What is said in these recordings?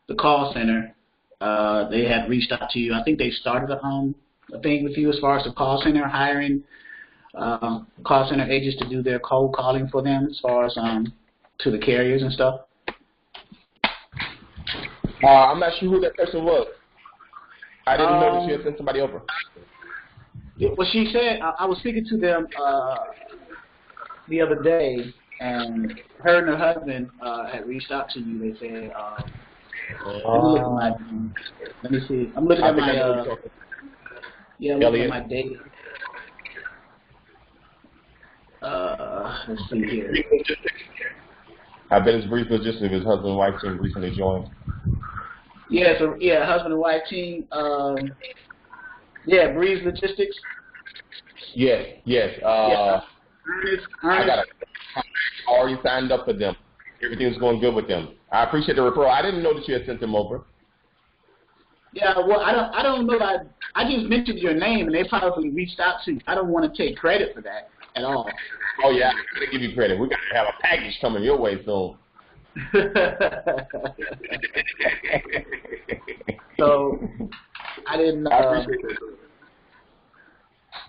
the call center, they had reached out to you. I think they started a thing with you as far as the call center hiring call center agents to do their cold calling for them as far as to the carriers and stuff. I'm not sure who that person was. I didn't know that she had sent somebody over. Well, she said I was speaking to them the other day, and her and her husband had reached out to you. They said, let me see. I'm looking at my my data. Let's see here. I bet it's Breeze Logistics. His husband and wife team recently joined. Yeah, so husband and wife team. Breeze Logistics. Yes. Ernest. I got already signed up for them. Everything's going good with them. I appreciate the referral. I didn't know that you had sent them over. Yeah, well, I don't know that. I just mentioned your name, and they probably reached out to you. I don't want to take credit for that at all. Oh yeah, I gotta give you credit. We gotta have a package coming your way soon. So I didn't. I appreciate it.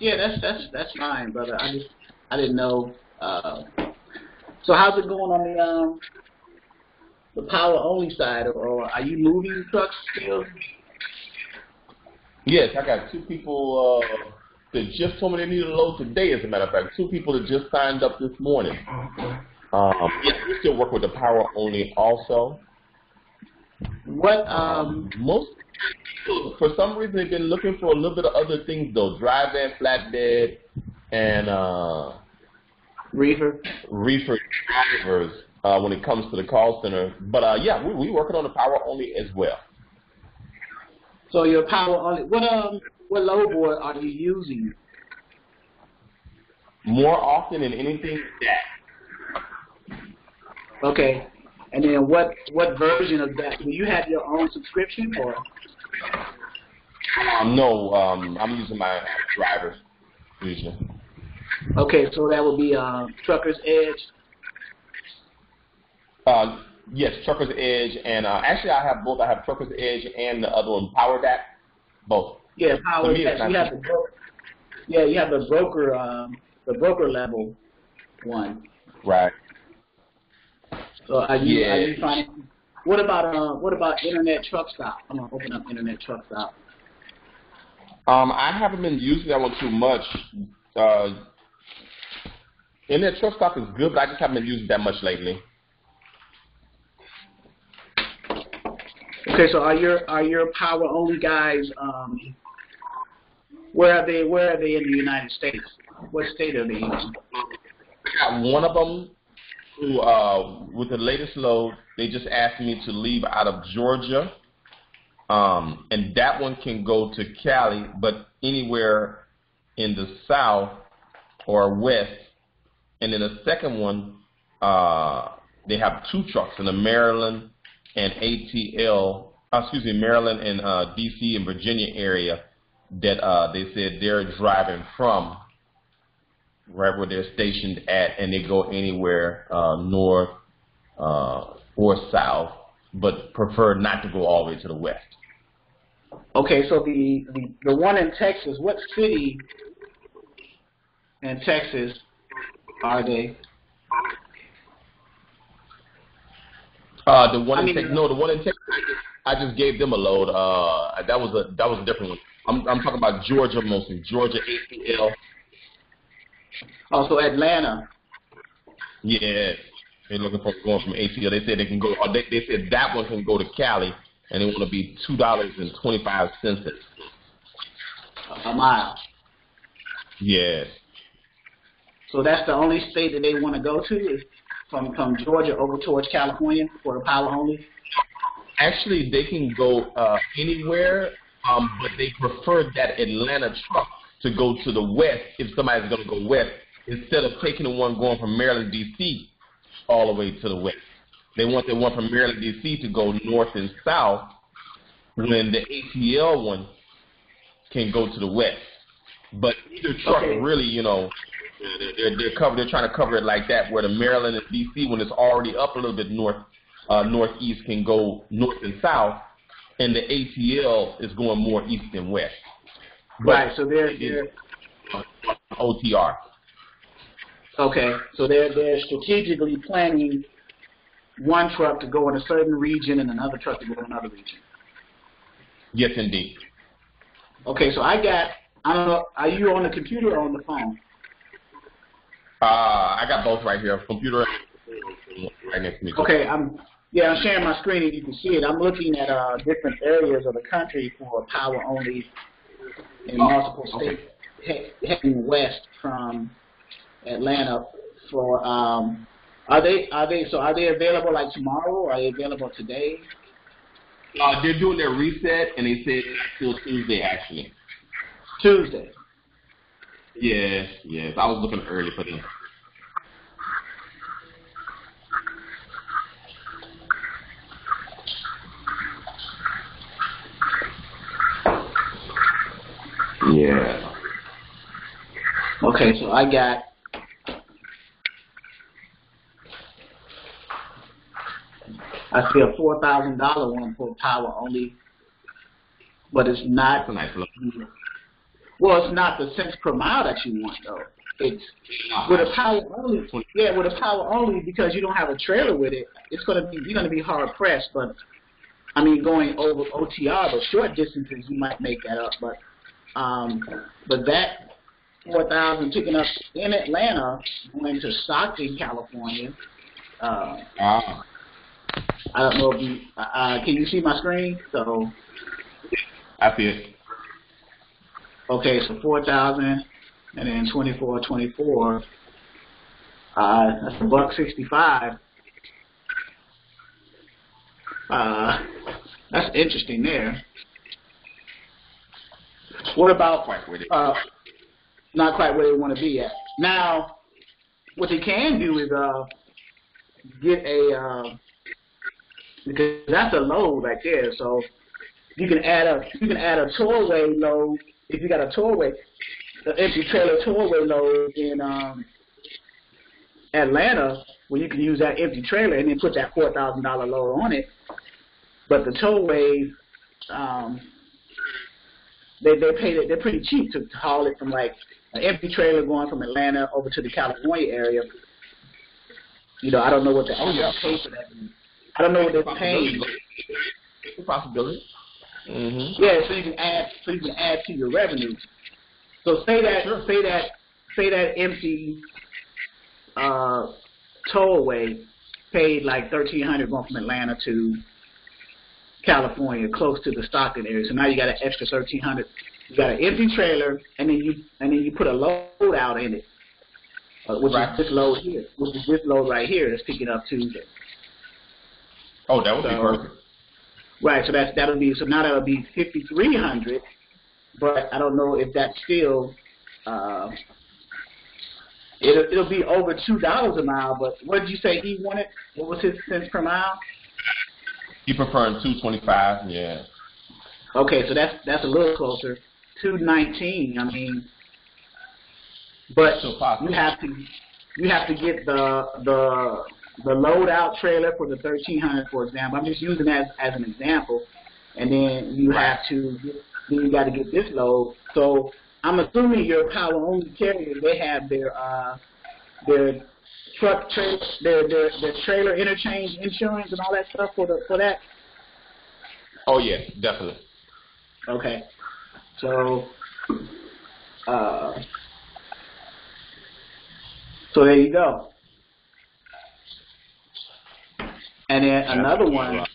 Yeah, that's fine, brother. I didn't know. So how's it going on the power only side, or are you moving trucks still? Yes, I got two people that just told me they need a load today. As a matter of fact, two people that just signed up this morning. We still work with the power only also. What most people, for some reason, they've been looking for a little bit of other things though: dry van, flatbed, and reefer drivers when it comes to the call center. But we working on the power only as well. So your power only. What load board are you using? More often than anything, that. Okay. And then what version of that? Do you have your own subscription or? No, I'm using my drivers usually. Okay, so that would be Trucker's Edge. Yes, Trucker's Edge, and actually I have both. I have Trucker's Edge and the other one, PowerDAC, both. Yeah, PowerDAC. You have the broker level one. Right. So are you finding? What about Internet Truck Stop? I'm gonna open up Internet Truck Stop. I haven't been using that one too much. Internet Truck Stop is good, but I just haven't been using that much lately. Okay, so are your power only guys? Where are they in the United States? What state are they in? I got one of them who, with the latest load, they just asked me to leave out of Georgia, and that one can go to Cali, but anywhere in the south or west. And then the second one, they have two trucks in the Maryland and Maryland and DC and Virginia area that they said they're driving from right where they're stationed at, and they go anywhere north or south, but prefer not to go all the way to the west. Okay, so the one in Texas, what city in Texas are they? The one in Texas, I just gave them a load. That was a different one. I'm talking about Georgia mostly. Georgia ATL. Also Atlanta. Yeah, they're looking for going from ATL. They said they can go. They said that one can go to Cali, and they want to be $2.25 a mile. Yes. So that's the only state that they want to go to, is from Georgia over towards California for the power only? Actually, they can go anywhere, but they prefer that Atlanta truck to go to the west if somebody's going to go west, instead of taking the one going from Maryland, D.C. all the way to the west. They want the one from Maryland, D.C. to go north and south, when the ATL one can go to the west. But either truck really, they're trying to cover it like that, where the Maryland and D.C. one is already up a little bit north, northeast can go north and south, and the ATL is going more east and west. Right. So they're OTR. Okay. So they're strategically planning one truck to go in a certain region and another truck to go in another region. Yes, indeed. Okay. So I don't know. Are you on the computer or on the phone? I got both right here. Computer right next to me. Okay. I'm sharing my screen and you can see it. I'm looking at different areas of the country for power only in multiple states, heading west from Atlanta. For are they available like tomorrow? Or are they available today? They're doing their reset, and they said till Tuesday actually. Tuesday. Yes. I was looking early for them. Yeah. Okay, so I see a $4,000 one for power only, but it's not. That's a nice look. Well, it's not the cents per mile that you want though. It's with a power only. Yeah, with a power only because you don't have a trailer with it. You're gonna be hard pressed. But I mean, going over OTR, but short distances you might make that up. But that 4,000 picking up in Atlanta, going to Stockton, California. I don't know if you can you see my screen? So I see it. Okay, so 4,000 and then 24. That's $1.65. That's interesting there. What about not quite where they want to be at? Now, what they can do is get a because that's a load right there. So you can add a tollway load if you got a tollway, the empty trailer tollway load in Atlanta, where you can use that empty trailer and then put that $4,000 load on it. But the tollways, they're pretty cheap to haul it from like an empty trailer going from Atlanta over to the California area. You know, I don't know what the pay for that. I don't know what they're paying. It's a possibility. Mm-hmm. Yeah, so you can add to your revenue. So say that empty tollway paid like $1,300 going from Atlanta to California, close to the Stockton area. So now you got an extra $1,300. You got an empty trailer, and then you put a load out in it, which is this load here, which is this load right here that's picking up Tuesday. Oh, that would be perfect. Right, so that'll be $5,300, but I don't know if that's still it'll be over $2 a mile. But what did you say he wanted? What was his cents per mile? He preferring $2.25. Yeah. Okay, so that's a little closer. $2.19. I mean, but you have to get the load out trailer for the $1,300, for example. I'm just using that as an example, and then you got to get this load. So I'm assuming your power only carriers, they have their truck their trailer interchange insurance and all that stuff for that. Oh yeah, definitely. Okay, so there you go. And then another one,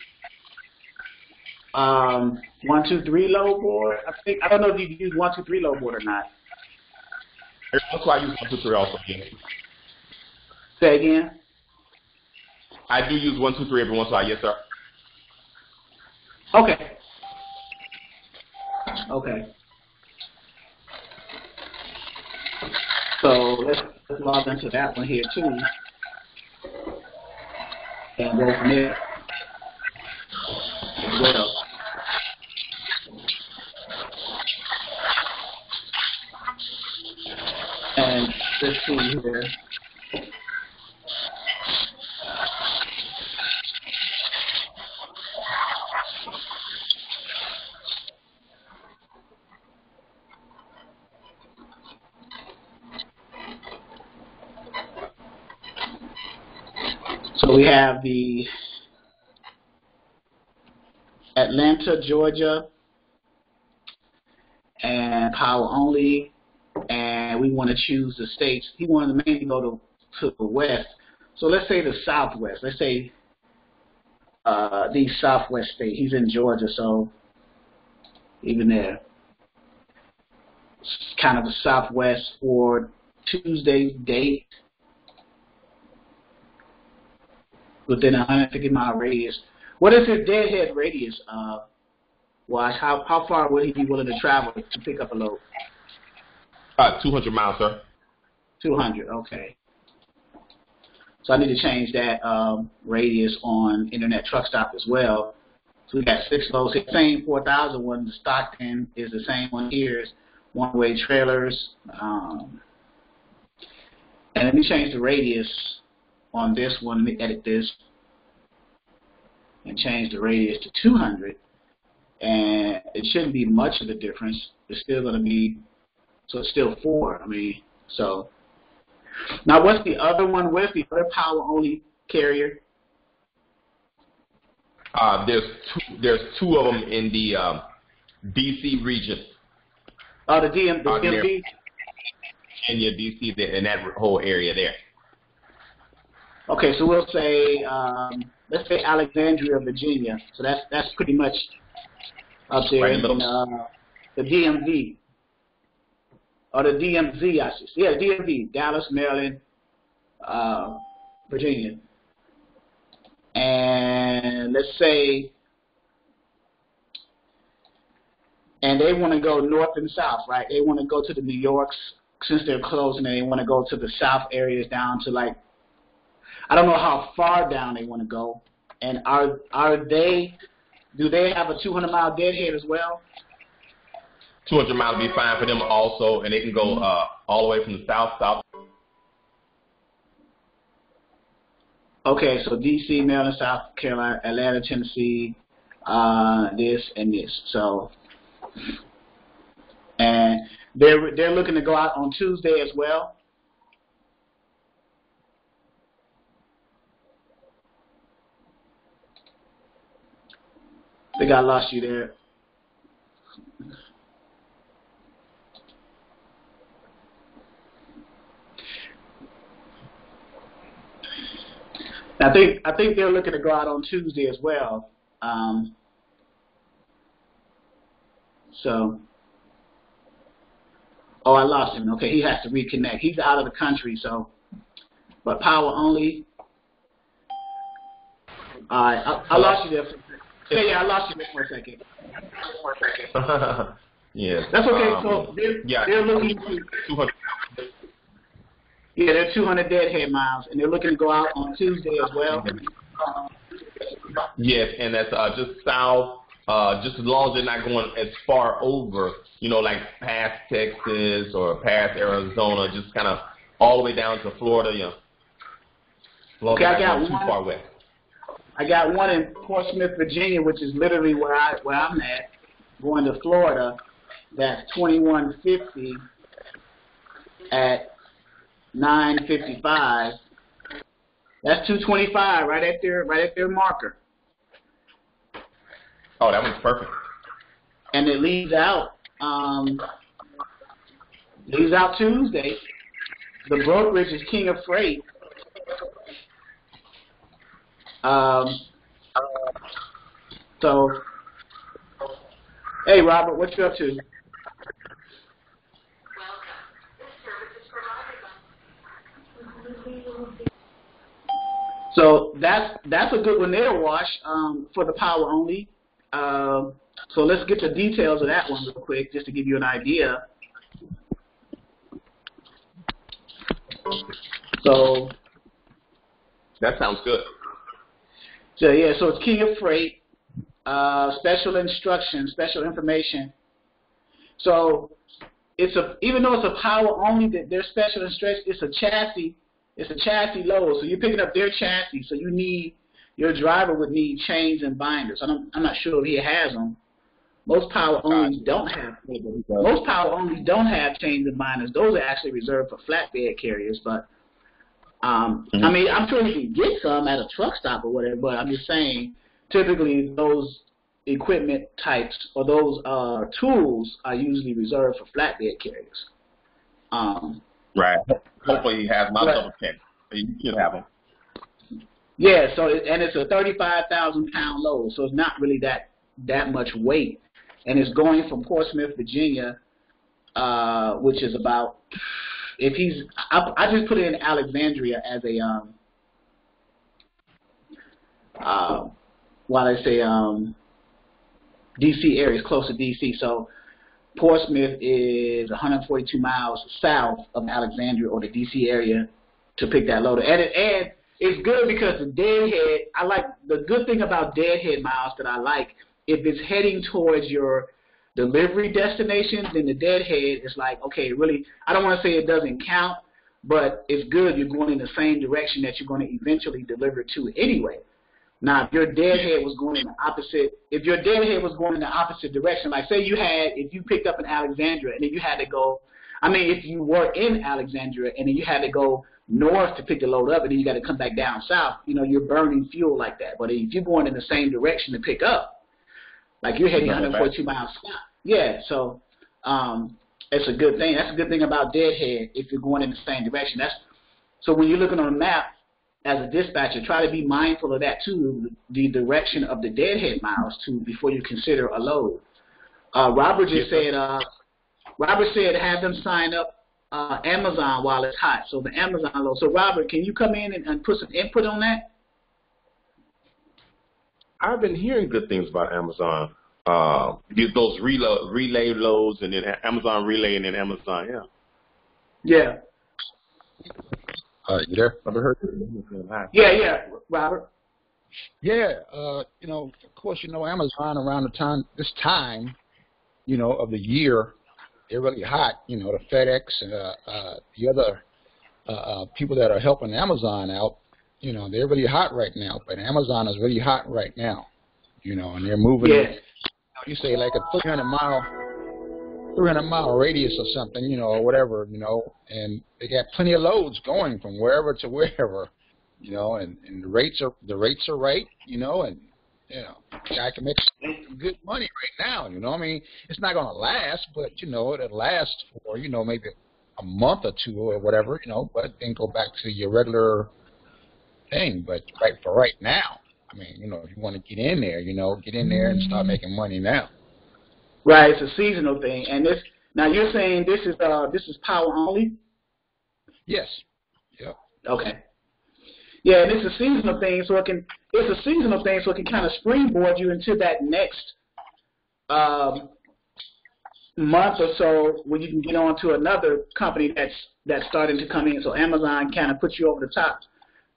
123 load board. I don't know if you use 123 load board or not. That's why I use 123 also. Yeah. Say again. I do use 123 every once in a while. Yes, sir. Okay. So let's log into that one here too, and go from there. Well, and let's see here. So we have the Atlanta, Georgia, and power only, and we want to choose the states. He wanted to mainly go to the west. So let's say the southwest. Let's say the southwest state. He's in Georgia, so even there. It's kind of the southwest for Tuesday's date within a 150-mile radius. What is his deadhead radius, Wash? How far would he be willing to travel to pick up a load? 200 miles, sir. 200, okay. So I need to change that radius on Internet Truck Stop as well. So we got 6 loads. The same 4,000 one, the Stockton is the same one here. It's one-way trailers. And let me change the radius on this one. Let me edit this and change the radius to 200. And it shouldn't be much of a difference. It's still going to be, so it's still 4. I mean, so. Now, what's the other one? Where's the other power-only carrier? There's 2 of them in the D.C. region. Oh, the DMV? Virginia, D.C., in that whole area there. Okay, so we'll say, let's say Alexandria, Virginia. So that's pretty much up there. Right in the middle. The DMV. Or the DMZ, I should say. Yeah, DMV, Dallas, Maryland, Virginia. And let's say, and they want to go north and south, right? They want to go to the New Yorks, since they're closing, and they want to go to the south areas down to like, I don't know how far down they want to go. And do they have a 200-mile deadhead as well? 200 miles would be fine for them also, and they can go all the way from the south. Okay, so D.C., Maryland, South Carolina, Atlanta, Tennessee, this and this. So, and they're looking to go out on Tuesday as well. I think I lost you there. I think they're looking to go out on Tuesday as well. So, oh, I lost him. Okay, he has to reconnect. He's out of the country, so, but power only. All right, I lost you there. Yeah, I lost you there for a second. Yeah. That's okay. So they're looking to 200. Yeah, they're 200 deadhead miles, and they're looking to go out on Tuesday as well. Yes, and that's just south, just as long as they're not going as far over, like past Texas or past Arizona, just kind of all the way down to Florida, Okay, I got too far west. I got one in Portsmouth, Virginia, which is literally where I'm at, going to Florida. That's 2150 at 9:55. That's 225 right at their marker. Oh, that one's perfect. And it leaves out Tuesday. The brokerage is King of Freight. So, hey Robert, what you up to? So that's a good one there, Wash, for the power only. So let's get the details of that one real quick, just to give you an idea. So that sounds good. So yeah, so it's King of Freight, special instructions, special information. So even though it's a power only, their special instructions, it's a chassis. It's a chassis load, so you're picking up their chassis. So your driver would need chains and binders. I'm not sure if he has them. Most power onlys don't have. Most power onlys don't have chains and binders. Those are actually reserved for flatbed carriers. But I mean, I'm sure you can get some at a truck stop or whatever, but I'm just saying, typically those equipment types or those tools are usually reserved for flatbed carriers. Right. Hopefully he has my double check. You should have them. Yeah, so and it's a 35,000-pound load, so it's not really that much weight, and it's going from Portsmouth, Virginia, which is about I just put it in Alexandria as a while I say DC area is close to DC, so Portsmouth is 142 miles south of Alexandria or the DC area to pick that load. And it's good because the deadhead, I like the good thing about deadhead miles that I like, if it's heading towards your delivery destination, then the deadhead is like, okay, really, I don't want to say it doesn't count, but it's good you're going in the same direction that you're going to eventually deliver to anyway. Now, if your deadhead was going in the opposite direction, like say if you picked up in Alexandria and then you had to go, if you were in Alexandria and then you had to go north to pick the load up and then you got to come back down south, you're burning fuel like that. But if you're going in the same direction to pick up, like you're heading 142 miles south, yeah, so it's a good thing. That's a good thing about deadhead if you're going in the same direction. So when you're looking on a map, as a dispatcher, try to be mindful of that too, the direction of the deadhead miles too, before you consider a load. Robert said have them sign up Amazon while it's hot. So the Amazon load. So Robert, can you come in and put some input on that? I've been hearing good things about Amazon. Those relay loads and then Amazon Relay and then Amazon, Yeah. You there? I've heard. Yeah, Robert. Yeah, of course, Amazon around this time, of the year, they're really hot. The FedEx and the other people that are helping Amazon out, they're really hot right now. But Amazon is really hot right now, and they're moving. Yeah. You say like a 300 mile radius or something, or whatever, and they got plenty of loads going from wherever to wherever, and the rates are right, and I can make some good money right now, it's not gonna last, but it'll last for maybe a month or two or whatever, but then go back to your regular thing. But right now, if you want to get in there and start making money now. Right, it's a seasonal thing, and now you're saying this is power only? Yes. Yep. Okay. Yeah, and it's a seasonal thing, so it can kind of springboard you into that next month or so when you can get on to another company that's starting to come in. So Amazon kind of puts you over the top.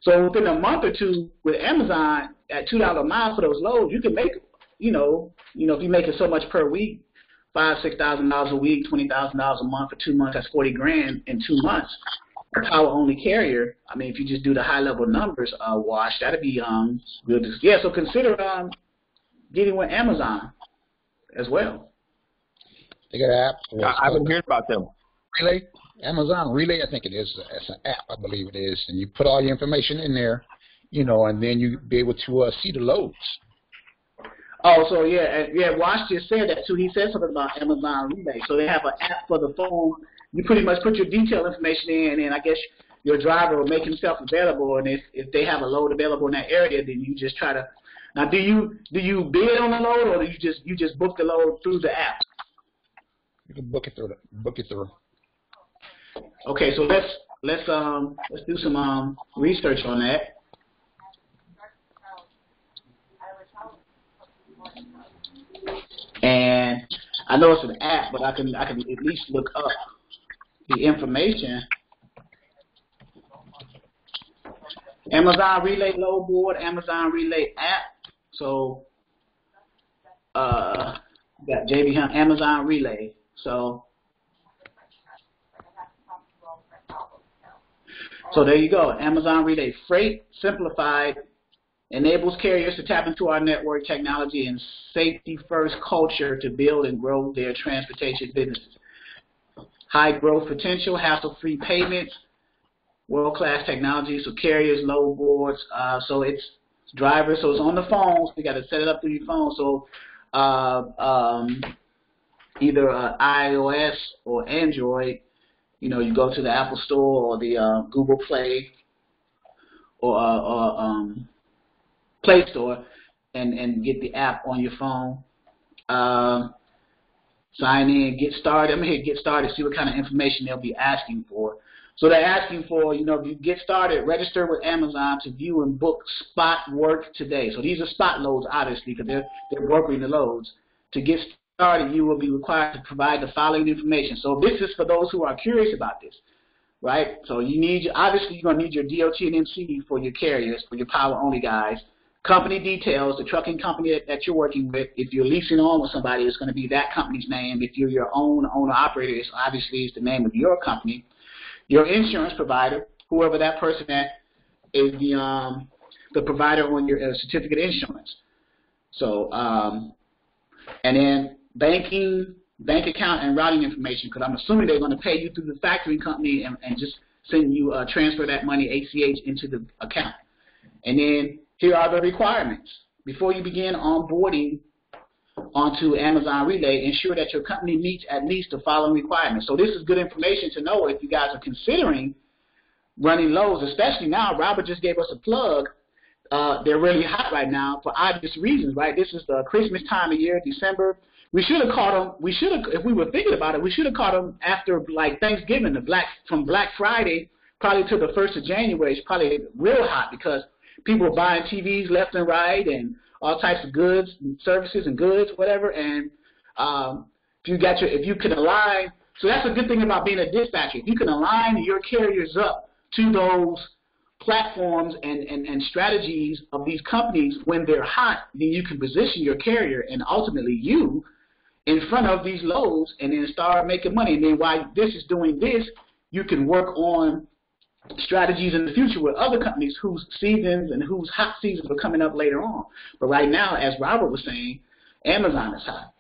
So within a month or two with Amazon at $2 a mile for those loads, you can make, if you're making so much per week, $5,000-$6,000 a week, $20,000 a month for 2 months, that's $40,000 in 2 months. A power only carrier, if you just do the high level numbers, Wash, that'd be good. Yeah, so consider getting with Amazon as well. They got an app. I haven't heard about them. Relay, Amazon Relay, I think it is. It's an app, I believe it is, and you put all your information in there, and then you be able to see the loads. Oh, so yeah, Wash just said that too. He said something about Amazon Relay. So they have an app for the phone. You pretty much put your detailed information in, and I guess your driver will make himself available. And if they have a load available in that area, then you just try to. Now, do you bid on the load, or do you just book the load through the app? You can book it through. Okay, so let's do some research on that. And I know it's an app, but I can at least look up the information. Amazon Relay load board, Amazon Relay app. So got JB Hunt, Amazon Relay. So there you go. Amazon Relay Freight Simplified enables carriers to tap into our network technology and safety-first culture to build and grow their transportation businesses. High growth potential, hassle-free payments, world-class technology. So carriers, load boards. So it's drivers. So it's on the phones. You got to set it up through your phone. So either iOS or Android. You know, you go to the Apple Store or the Google Play or Play Store and get the app on your phone. Sign in, get started. I'm going to hit get started, see what kind of information they'll be asking for. So they're asking for, you know, if you get started, register with Amazon to view and book spot work today. So these are spot loads, obviously, because they're brokering the loads. To get started, you will be required to provide the following information. So this is for those who are curious about this, right? So you need, obviously, you're going to need your DOT and MC for your carriers, for your power-only guys. Company details, the trucking company that you're working with. If you're leasing on with somebody, it's going to be that company's name. If you're your own owner-operator, it's obviously the name of your company. Your insurance provider, whoever that person that is the provider on your certificate of insurance. So, and then banking, bank account, and routing information, because I'm assuming they're going to pay you through the factoring company and just send you transfer that money ACH into the account. And then here are the requirements. Before you begin onboarding onto Amazon Relay, ensure that your company meets at least the following requirements. So this is good information to know if you guys are considering running loads, especially now. Robert just gave us a plug. They're really hot right now for obvious reasons, right? This is the Christmas time of year, December. We should have caught them. We should have, if we were thinking about it, we should have caught them after like Thanksgiving, from Black Friday probably to the 1st of January. It's probably real hot because people are buying TVs left and right and all types of goods, and services and goods, whatever. And if you can align, so that's a good thing about being a dispatcher. If you can align your carriers up to those platforms and strategies of these companies when they're hot, then you can position your carrier and ultimately you in front of these loads and then start making money. And then while this is doing this, you can work on strategies in the future with other companies whose seasons and whose hot seasons are coming up later on. But right now, as Robert was saying, Amazon is hot.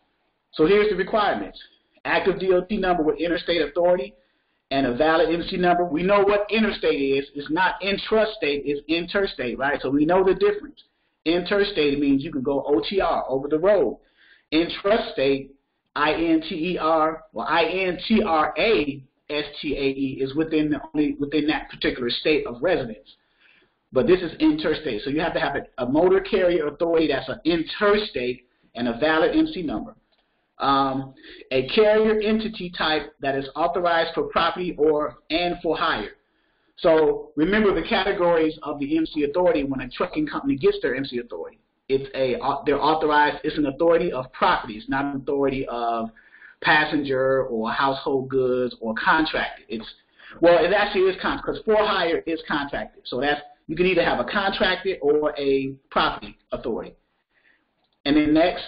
So here's the requirements. Active DOT number with interstate authority and a valid MC number. We know what interstate is. It's not intrastate, it's interstate, right? So we know the difference. Interstate means you can go OTR, over the road. Intrastate, I-N-T-E-R, or I-N-T-R-A, STAE is within that particular state of residence. But this is interstate. So you have to have a motor carrier authority that's an interstate and a valid MC number. A carrier entity type that is authorized for property and for hire. So remember the categories of the MC authority when a trucking company gets their MC authority. They're authorized, it's an authority of properties, not an authority of passenger or household goods or contracted. It actually is contracted because for hire is contracted. So you can either have a contracted or a property authority. And then next,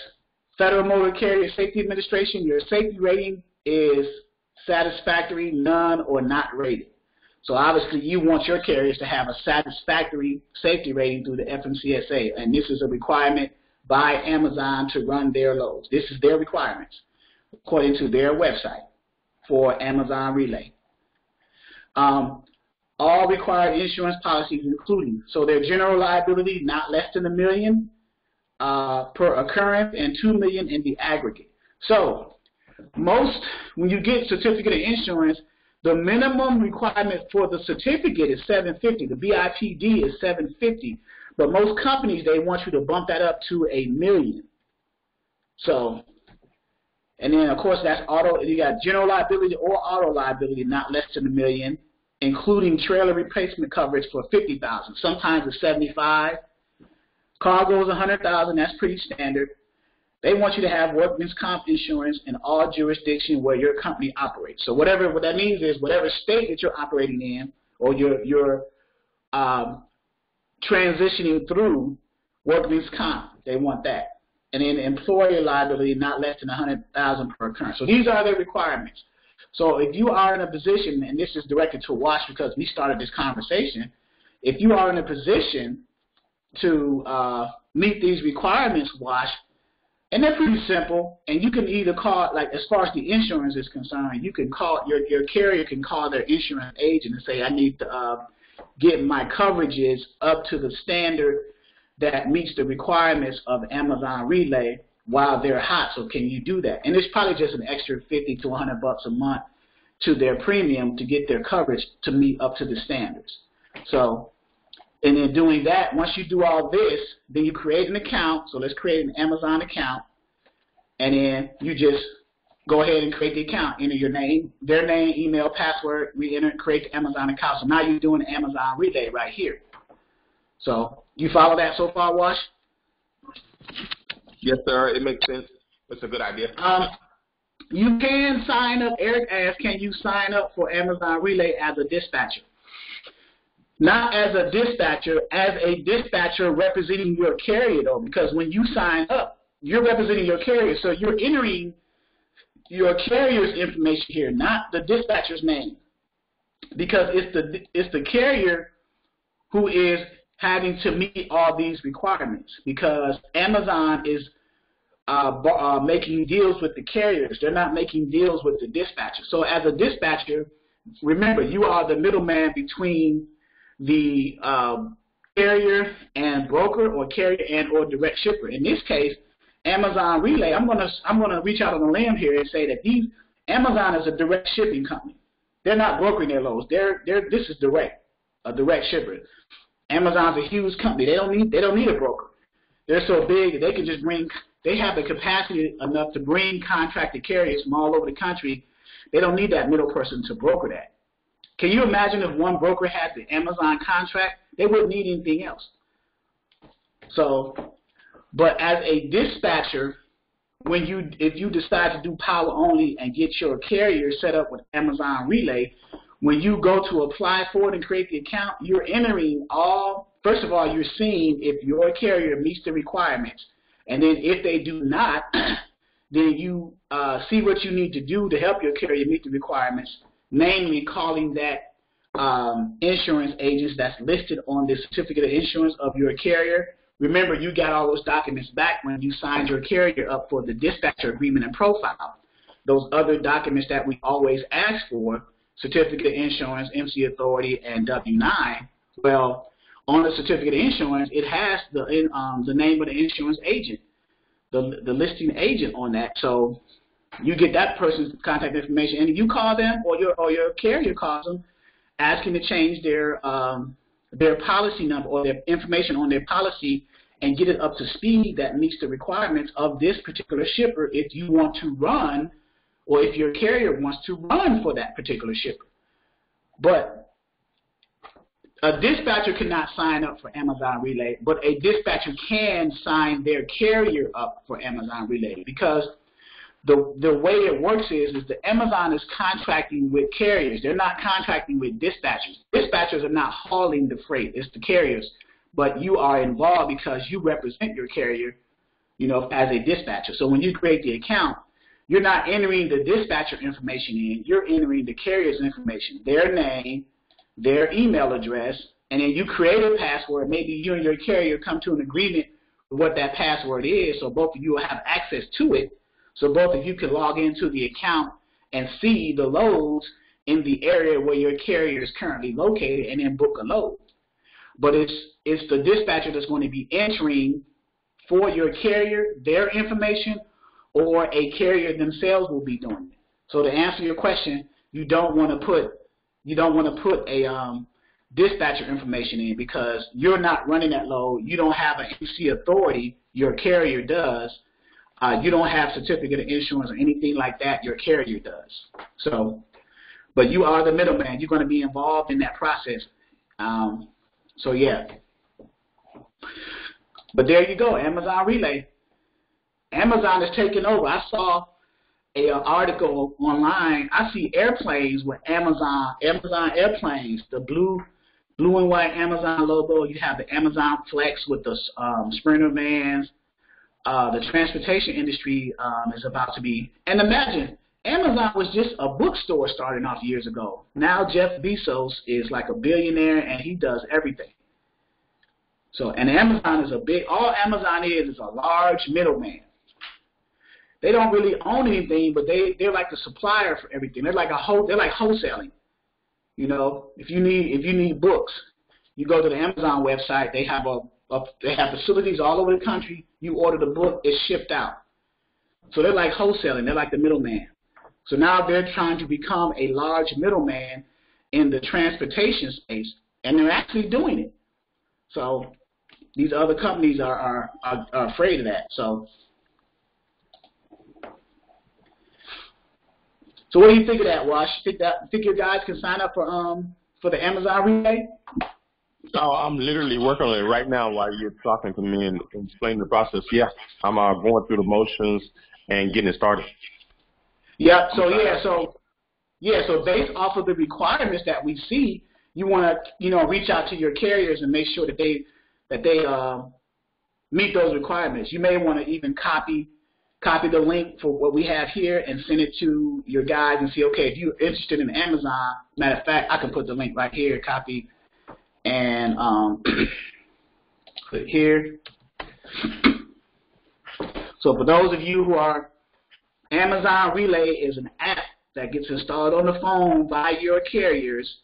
Federal Motor Carrier Safety Administration, your safety rating is satisfactory, none, or not rated. So obviously you want your carriers to have a satisfactory safety rating through the FMCSA, and this is a requirement by Amazon to run their loads. This is their requirements according to their website for Amazon Relay. All required insurance policies including, so their general liability not less than $1 million per occurrence and $2 million in the aggregate. So when you get certificate of insurance, the minimum requirement for the certificate is $750. The BIPD is $750. But most companies, they want you to bump that up to $1 million. So, and then of course that's auto. You got general liability or auto liability not less than $1 million, including trailer replacement coverage for $50,000. Sometimes it's $75,000. Cargo is $100,000. That's pretty standard. They want you to have workman's comp insurance in all jurisdictions where your company operates. So what that means is whatever state that you're operating in or you're transitioning through workman's comp, they want that. And then employer liability not less than $100,000 per occurrence. So these are the requirements. So if you are in a position, and this is directed to Wash because we started this conversation, if you are in a position to meet these requirements, Wash, and they're pretty simple, and you can either call, like as far as the insurance is concerned, you can call, your carrier can call their insurance agent and say, I need to get my coverages up to the standard that meets the requirements of Amazon Relay while they're hot. So can you do that? And it's probably just an extra $50 to $100 a month to their premium to get their coverage to meet up to the standards. So, and then doing that, once you do all this, then you create an account. So let's create an Amazon account, and then you just go ahead and create the account. Enter your name, their name, email, password, re-enter, create the Amazon account. So now you're doing the Amazon Relay right here. So you follow that so far, Wash? Yes, sir. It makes sense. It's a good idea. You can sign up. Eric asked, can you sign up for Amazon Relay as a dispatcher? Not as a dispatcher representing your carrier, though, because when you sign up, you're representing your carrier. So you're entering your carrier's information here, not the dispatcher's name, because it's the carrier who is having to meet all these requirements, because Amazon is making deals with the carriers. They're not making deals with the dispatcher. So as a dispatcher, remember, you are the middleman between the carrier and broker, or carrier and or direct shipper. In this case, Amazon Relay, I'm gonna reach out on a limb here and say that Amazon is a direct shipping company. They're not brokering their loads. This is a direct shipper. Amazon's a huge company. They don't need a broker. They're so big that they can just they have the capacity enough to bring contracted carriers from all over the country. They don't need that middle person to broker that. Can you imagine if one broker had the Amazon contract? They wouldn't need anything else. So, but as a dispatcher, if you decide to do power only and get your carrier set up with Amazon Relay, when you go to apply for it and create the account, you're entering first of all, you're seeing if your carrier meets the requirements. And then if they do not, then you see what you need to do to help your carrier meet the requirements, namely calling that insurance agents that's listed on the certificate of insurance of your carrier. Remember, you got all those documents back when you signed your carrier up for the dispatcher agreement and profile. Those other documents that we always ask for, certificate of insurance, MC authority, and W-9, well, on the certificate of insurance, it has the name of the insurance agent, the listing agent on that. So you get that person's contact information, and you call them, or your carrier calls them, asking to change their policy number or their information on their policy and get it up to speed that meets the requirements of this particular shipper if you want to run, or if your carrier wants to run for that particular shipper. But a dispatcher cannot sign up for Amazon Relay, but a dispatcher can sign their carrier up for Amazon Relay, because the way it works is that Amazon is contracting with carriers. They're not contracting with dispatchers. Dispatchers are not hauling the freight. It's the carriers. But you are involved because you represent your carrier, as a dispatcher. So when you create the account, you're not entering the dispatcher information in. You're entering the carrier's information, their name, their email address, and then you create a password. Maybe you and your carrier come to an agreement with what that password is, so both of you will have access to it, so both of you can log into the account and see the loads in the area where your carrier is currently located and then book a load. But it's the dispatcher that's going to be entering for your carrier their information, or a carrier themselves will be doing it. So to answer your question, you don't want to put a dispatcher information in, because you're not running that load. You don't have an MC authority. Your carrier does. You don't have certificate of insurance or anything like that. Your carrier does. So, but you are the middleman. You're going to be involved in that process. So yeah. But there you go, Amazon Relay. Amazon is taking over. I saw an article online. I see airplanes with Amazon airplanes, the blue and white Amazon logo. You have the Amazon Flex with the Sprinter vans. The transportation industry is about to be, and imagine, Amazon was just a bookstore starting off years ago. Now Jeff Bezos is like a billionaire, and he does everything. So, and Amazon is all Amazon is a large middleman. They don't really own anything, but they're like the supplier for everything. They're like wholesaling. You know, if you need books, you go to the Amazon website. They have they have facilities all over the country. You order the book, it's shipped out. So they're like wholesaling. They're like the middleman. So now they're trying to become a large middleman in the transportation space, and they're actually doing it. So these other companies are afraid of that. So what do you think of that, Wash? Think your guys can sign up for the Amazon Relay? No, I'm literally working on it right now while you're talking to me and explaining the process. Yeah, I'm going through the motions and getting it started. Yeah. So based off of the requirements that we see, you want to reach out to your carriers and make sure that they meet those requirements. You may want to even copy the link for what we have here and send it to your guys and see, okay, if you're interested in Amazon, matter of fact, I can put the link right here, copy, and click here. So for those of you who are, Amazon Relay is an app that gets installed on the phone by your carriers,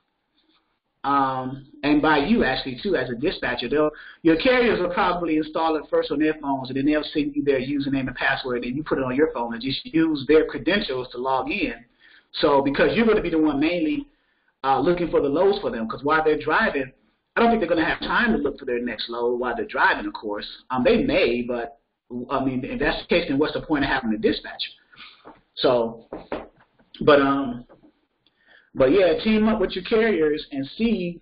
and by you actually too as a dispatcher. Your carriers will probably install it first on their phones, and then they'll send you their username and password, and you put it on your phone and just use their credentials to log in. So because you're going to be the one mainly looking for the loads for them, because while they're driving, I don't think they're going to have time to look for their next load while they're driving, of course. They may, but I mean, if that's the case, then what's the point of having a dispatcher? So, but yeah, team up with your carriers and see,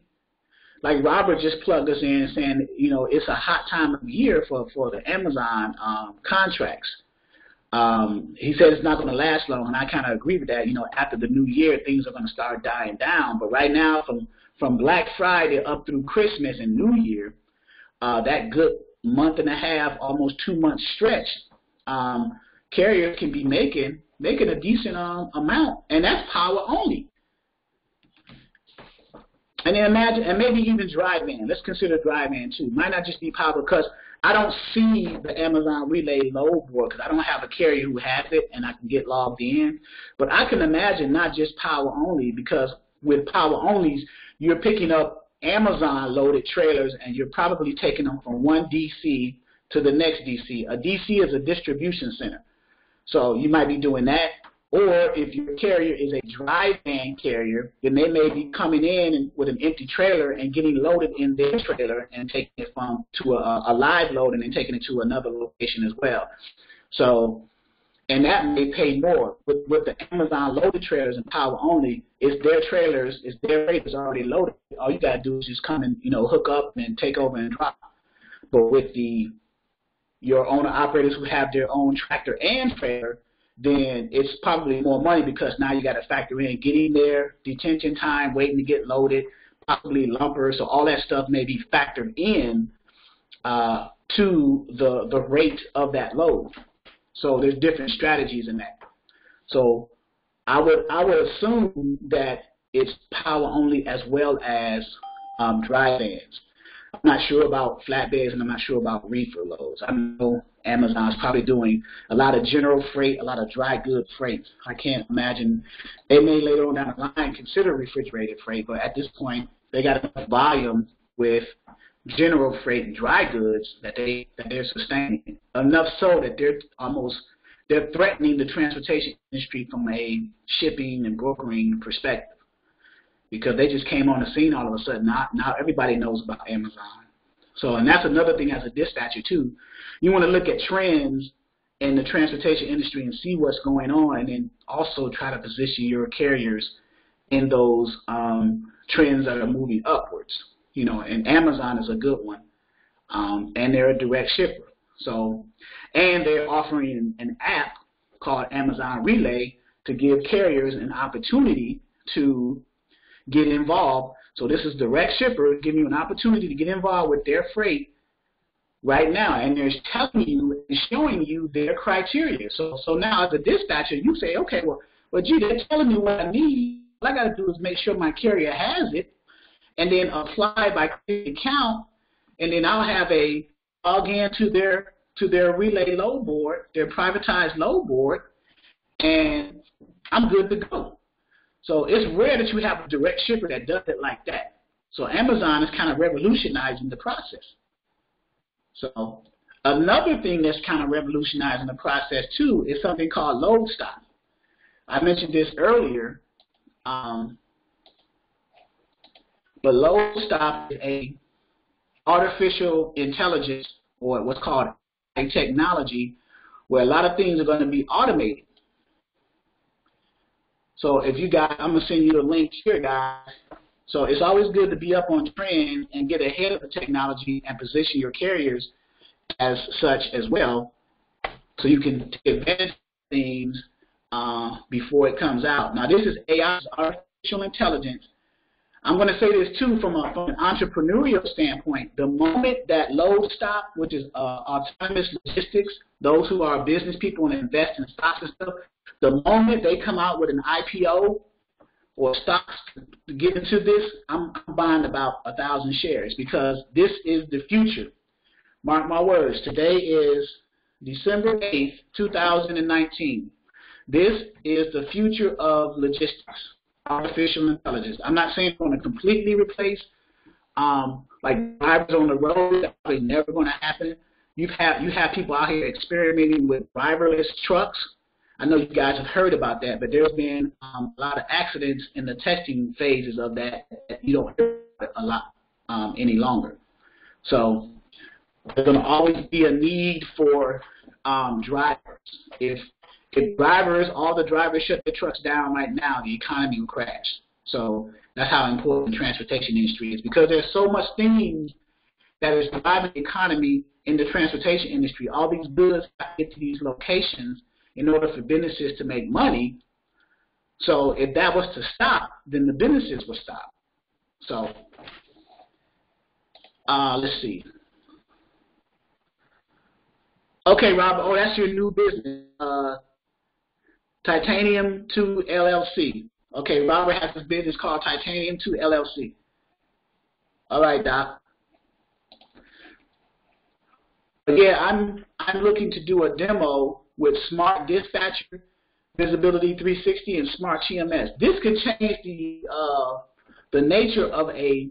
like Robert just plugged us in saying, it's a hot time of year for the Amazon contracts. He said it's not going to last long, and I kind of agree with that. After the new year, things are going to start dying down. But right now, from Black Friday up through Christmas and New Year, that good month and a half, almost 2 month stretch, carriers can be making a decent amount, and that's power only. And then imagine, and maybe even dry van. Let's consider dry van too. Might not just be power, because I don't see the Amazon Relay load board because I don't have a carrier who has it and I can get logged in. But I can imagine not just power only, because with power onlys, you're picking up Amazon loaded trailers and you're probably taking them from one DC to the next DC. A DC is a distribution center. So you might be doing that. Or if your carrier is a dry van carrier, then they may be coming in with an empty trailer and getting loaded in their trailer and taking it to a live load and then taking it to another location as well. So, and that may pay more. With the Amazon loaded trailers and power only, it's their trailers, it's their trailers already loaded. All you got to do is just come and hook up and take over and drop. But with your owner operators who have their own tractor and trailer, then it's probably more money, because now you got to factor in getting there, detention time, waiting to get loaded, possibly lumper. So all that stuff may be factored in to the rate of that load. So there's different strategies in that. So I would assume that it's power only as well as dry vans. I'm not sure about flatbeds, and I'm not sure about reefer loads. I know Amazon's probably doing a lot of general freight, a lot of dry goods freight. I can't imagine. They may later on down the line consider refrigerated freight, but at this point, they got enough volume with general freight and dry goods that they're sustaining, enough so that they're threatening the transportation industry from a shipping and brokering perspective, because they just came on the scene all of a sudden. Now everybody knows about Amazon. So, and that's another thing as a dispatcher too. You want to look at trends in the transportation industry and see what's going on, and then also try to position your carriers in those trends that are moving upwards. And Amazon is a good one, and they're a direct shipper. So, and they're offering an app called Amazon Relay to give carriers an opportunity to get involved. So this is direct shipper giving you an opportunity to get involved with their freight right now, and they're telling you and showing you their criteria. So now as a dispatcher, you say, okay, well, gee, they're telling me what I need. All I got to do is make sure my carrier has it, and then apply by account, and then I'll have a log in to their relay load board, their privatized load board, and I'm good to go. So it's rare that you have a direct shipper that does it like that. So Amazon is kind of revolutionizing the process. So another thing that's kind of revolutionizing the process too is something called load stop. I mentioned this earlier, but load stop is a artificial intelligence, or what's called a technology, where a lot of things are going to be automated. So if you guys, I'm going to send you the link here, guys. So it's always good to be up on trend and get ahead of the technology and position your carriers as such as well, so you can take advantage of things before it comes out. Now, this is AI, artificial intelligence. I'm going to say this too from an entrepreneurial standpoint. The moment that load stop, which is autonomous logistics, those who are business people and invest in stocks and stuff, the moment they come out with an IPO or stocks to get into this, I'm buying about 1,000 shares, because this is the future. Mark my words, today is December 8th, 2019. This is the future of logistics, artificial intelligence. I'm not saying it's going to completely replace like drivers on the road. That's probably never going to happen. You have people out here experimenting with driverless trucks. I know you guys have heard about that, but there's been a lot of accidents in the testing phases of that you don't hear a lot any longer. So there's going to always be a need for drivers. If all the drivers shut their trucks down right now, the economy will crash. So that's how important the transportation industry is, because there's so much things that is driving the economy in the transportation industry. All these goods have to get to these locations in order for businesses to make money. So if that was to stop, then the businesses would stop. So let's see. Okay, Robert. Oh, that's your new business. Titanium 2 LLC. Okay, Robert has this business called Titanium 2 LLC. All right, Doc. But yeah, I'm looking to do a demo with Smart Dispatcher, Visibility 360, and Smart TMS. This could change the nature of a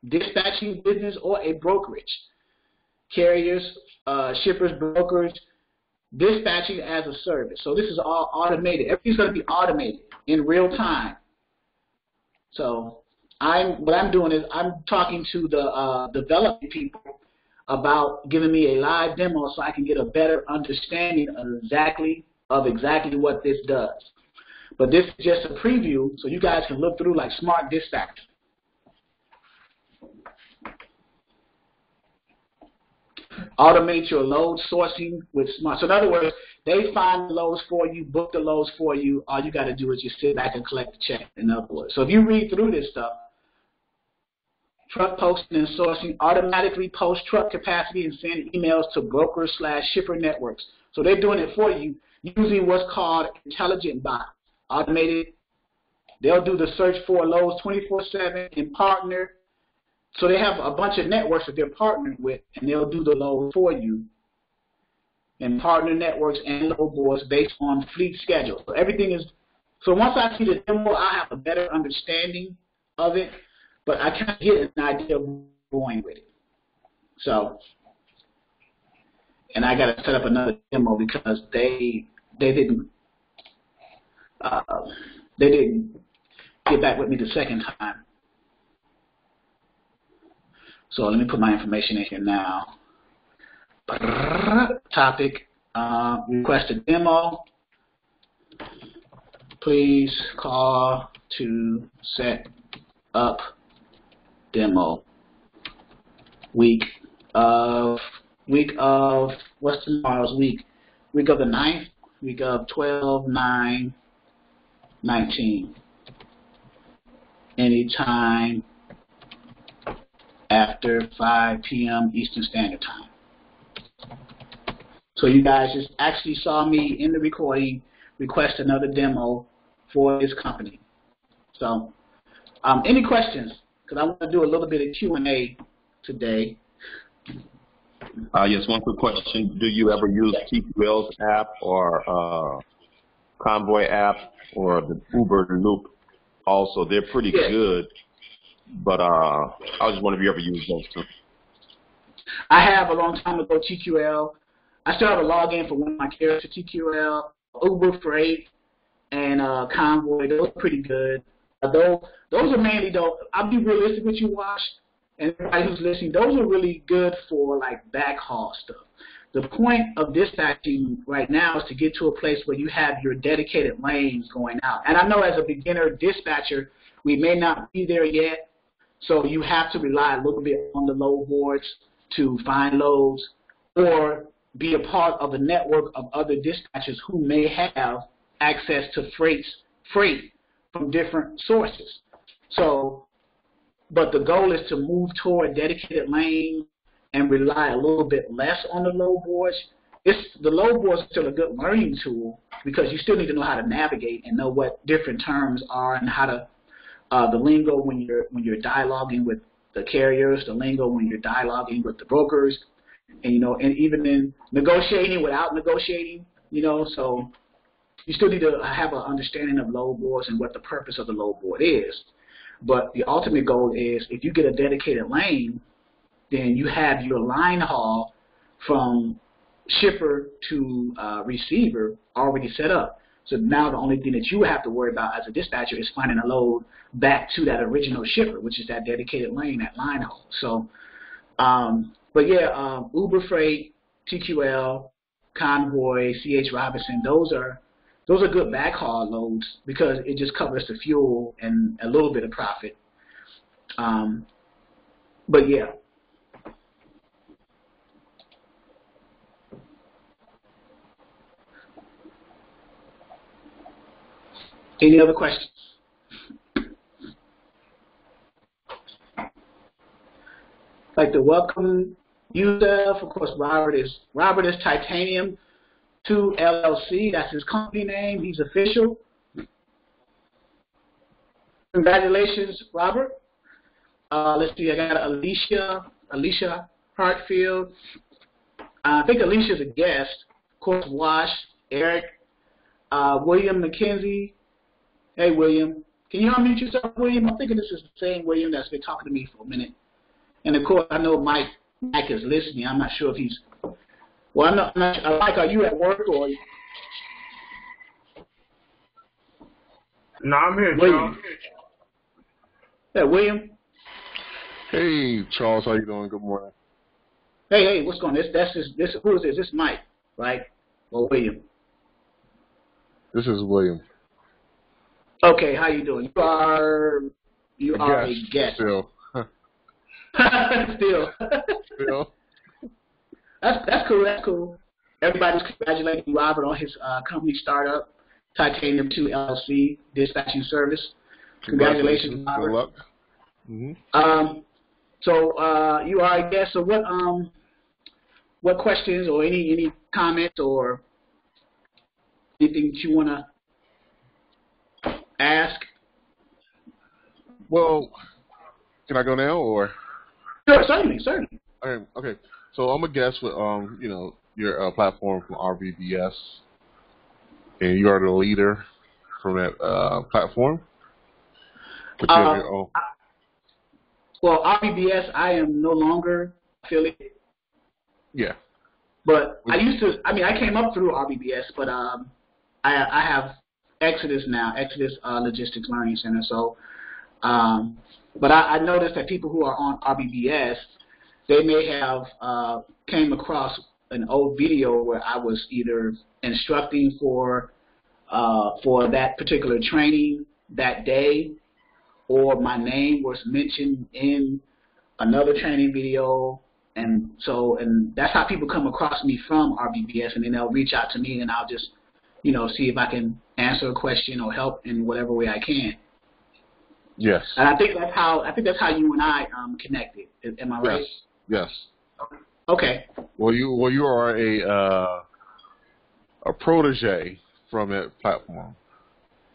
dispatching business or a brokerage. Carriers, shippers, brokers, dispatching as a service. So this is all automated. Everything's going to be automated in real time. So what I'm doing is I'm talking to the development people about giving me a live demo so I can get a better understanding of exactly what this does. But this is just a preview, so you guys can look through like Smart Dispatch. Automate your load sourcing with Smart. So in other words, they find the loads for you, book the loads for you. All you got to do is just sit back and collect the check, in other words. So if you read through this stuff, truck posting and sourcing, automatically post truck capacity and send emails to broker/shipper networks. So they're doing it for you using what's called intelligent bot, automated. They'll do the search for loads 24/7 and partner. So they have a bunch of networks that they're partnered with, and they'll do the load for you. And partner networks and load boards based on fleet schedule. So everything is. So once I see the demo, I have a better understanding of it. But I kind of get an idea of going with it. So, and I got to set up another demo because they didn't get back with me the second time. So let me put my information in here now. Topic, request a demo. Please call to set up demo. Week of what's tomorrow's week? Week of the 9th, week of 12/9/19. Anytime after 5 p.m. Eastern Standard Time. So you guys just actually saw me in the recording request another demo for this company. So any questions? Because I want to do a little bit of Q&A today. Yes, one quick question. Do you ever use TQL's app or Convoy app or the Uber Loop also. They're pretty good, but I was just wondering if you ever used those too. I have a long time ago, TQL. I still have a login for one of my carriers to TQL, Uber Freight, and Convoy. Those are pretty good. Those are mainly, though, I'll be realistic with you, Wash, and everybody who's listening, those are really good for, like, backhaul stuff. The point of dispatching right now is to get to a place where you have your dedicated lanes going out. And I know as a beginner dispatcher, we may not be there yet, so you have to rely a little bit on the load boards to find loads or be a part of a network of other dispatchers who may have access to freight from different sources. So, but the goal is to move toward dedicated lane and rely a little bit less on the load boards. The load boards are still a good learning tool because you still need to know how to navigate and know what different terms are and how to the lingo when you're dialoguing with the carriers, the lingo when you're dialoguing with the brokers, and and even in negotiating without negotiating, so you still need to have an understanding of load boards and what the purpose of the load board is. But the ultimate goal is if you get a dedicated lane, then you have your line haul from shipper to receiver already set up. So now the only thing that you have to worry about as a dispatcher is finding a load back to that original shipper, which is that dedicated lane, that line haul. So, but yeah, Uber Freight, TQL, Convoy, CH Robinson, those are good backhaul loads because it just covers the fuel and a little bit of profit. But yeah. Any other questions? I'd like to welcome Yusef. Of course, Robert is Titanium 2 LLC. That's his company name. He's official. Congratulations, Robert. Let's see. I got Alicia Hartfield. I think Alicia's a guest. Of course, Wash, Eric, William McKenzie. Hey, William. Can you unmute yourself, William? I'm thinking this is the same William that's been talking to me for a minute. And, of course, I know Mike is listening. I'm not sure if he's – well, I'm not Mike, are you at work or – No, I'm here, William. Charles. Hey, William. Hey, Charles. How you doing? Good morning. Hey, what's going on? This who is this? This is Mike, right? Or William? This is William. Okay, how you doing? You are a guest. Still. Still. That's cool. That's cool. Everybody's congratulating Robert on his company startup, Titanium 2 LLC dispatching service. Congratulations, Robert. Good luck. Mm-hmm. So you are a guest. So what questions or any comments or anything that you want to ask? Well, can I go now or? Sure, certainly. Okay. So I'm a guest with your platform from RVBS, and you are the leader from that platform. But you have your own. Well, RVBS, I am no longer affiliated. Yeah. But I came up through RVBS, but I have Exodus now, Exodus Logistics Learning Center. So, but I noticed that people who are on RVBS, they may have came across an old video where I was either instructing for that particular training that day, or my name was mentioned in another training video, and that's how people come across me from RVBS, and then they'll reach out to me, and I'll just, see if I can answer a question or help in whatever way I can. Yes. And I think that's how you and I connected. Am I right? Yes. Okay. Well, you are a protege from that platform.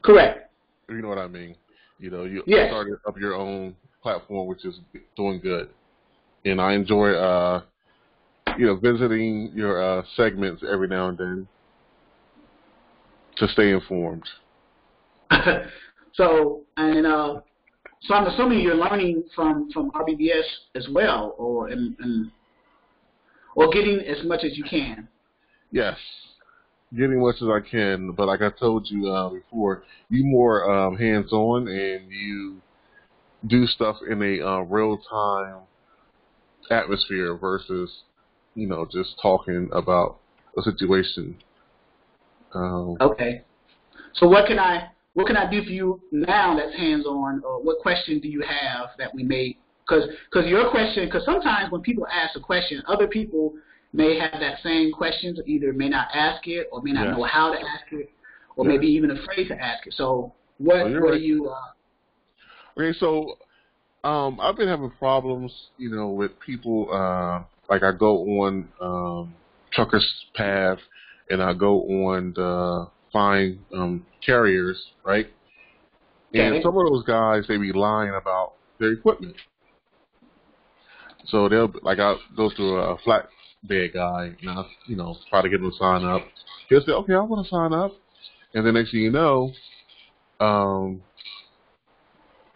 Correct. You know what I mean? You yes. started up your own platform, which is doing good, and I enjoy visiting your segments every now and then to stay informed. So so I'm assuming you're learning from RBBS as well, or getting as much as you can. Yes, getting much as I can. But like I told you before, you more hands-on and you do stuff in a real-time atmosphere versus, just talking about a situation. Okay. So what can I do for you now that's hands-on, or what question do you have that we may? Because your question, because sometimes when people ask a question, other people may have that same question, either may not ask it or may not know how to ask it, or maybe even afraid to ask it. So what are you? Okay, so I've been having problems, with people. Like I go on Trucker's Path, and I go on the find carriers, right? Okay. And some of those guys, they be lying about their equipment. So I'll go to a flatbed guy, and I'll, try to get him to sign up. He'll say, okay, I want to sign up. And the next thing you know,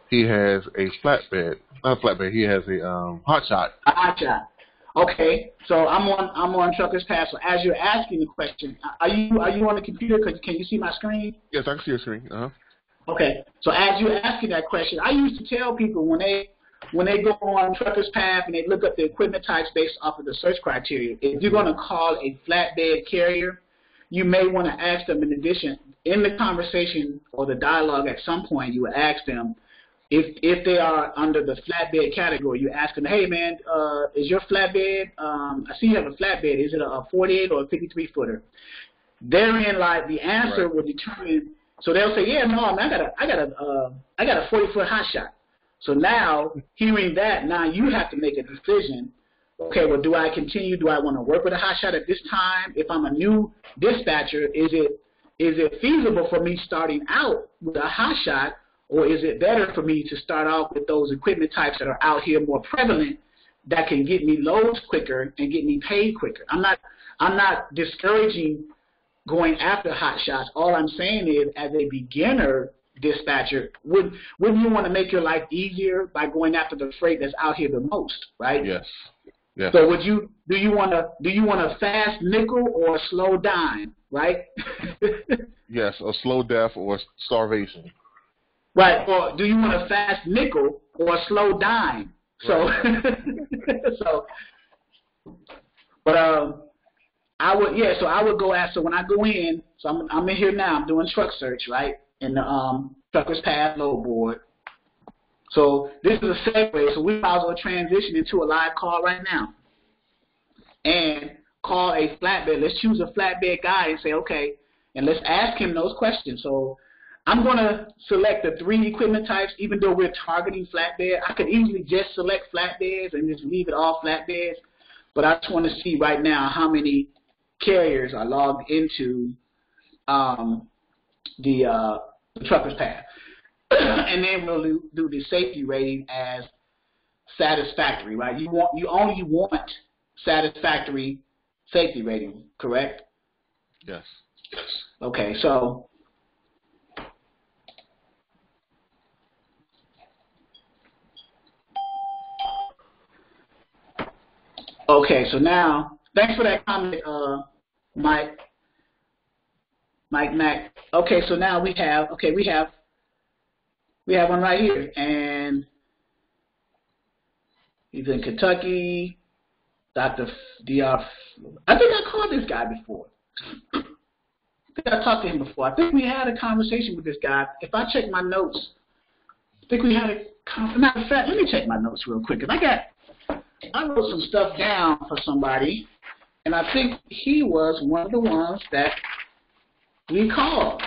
he has a flatbed. Not a flatbed, he has a hot shot. A hot shot. Okay, so I'm on Trucker's Path. So as you're asking the question, are you on the computer? Can you see my screen? Yes, I can see your screen. Okay, so as you're asking that question, I used to tell people when they go on Trucker's Path and they look up the equipment types based off of the search criteria, if you're going to call a flatbed carrier, you may want to ask them, in addition, in the conversation or the dialogue at some point, you would ask them, if they are under the flatbed category, you ask them, hey, man, is your flatbed, I see you have a flatbed. Is it a 48 or a 53-footer? Therein, like, the answer will determine. So they'll say, yeah, no, man, I got a 40-foot hot shot. So now, hearing that, now you have to make a decision. Okay, well, do I continue? Do I want to work with a hot shot at this time? If I'm a new dispatcher, is it feasible for me starting out with a hot shot? Or is it better for me to start off with those equipment types that are out here more prevalent that can get me loads quicker and get me paid quicker? I'm not discouraging going after hot shots. All I'm saying is, as a beginner dispatcher, wouldn't you want to make your life easier by going after the freight that's out here the most, right? Yes. Yes. So do you want a fast nickel or a slow dime, right? Yes, a slow death or starvation. Right, or do you want a fast nickel or a slow dime? So, Right. I would go ask. So when I go in, so I'm in here now. I'm doing truck search, right, in the Trucker's Path load board. So this is a segue. So we might as well transition into a live call right now, and call a flatbed. Let's choose a flatbed guy and say, okay, and let's ask him those questions. So I'm going to select the 3 equipment types, even though we're targeting flatbed. I could easily just select flatbeds and just leave it all flatbeds, but I just want to see right now how many carriers are logged into the Trucker's Path. And then we'll do the safety rating as satisfactory, right? You only want satisfactory safety rating, correct? Yes. Okay, so now, thanks for that comment, Mike Mack. Okay, so now we have one right here, and he's in Kentucky. Dr. Dr. I think I called this guy before. I think I talked to him before. I think we had a conversation with this guy. If I check my notes, I think we had a matter of fact, let me check my notes real quick, because I wrote some stuff down for somebody, and I think he was one of the ones that we called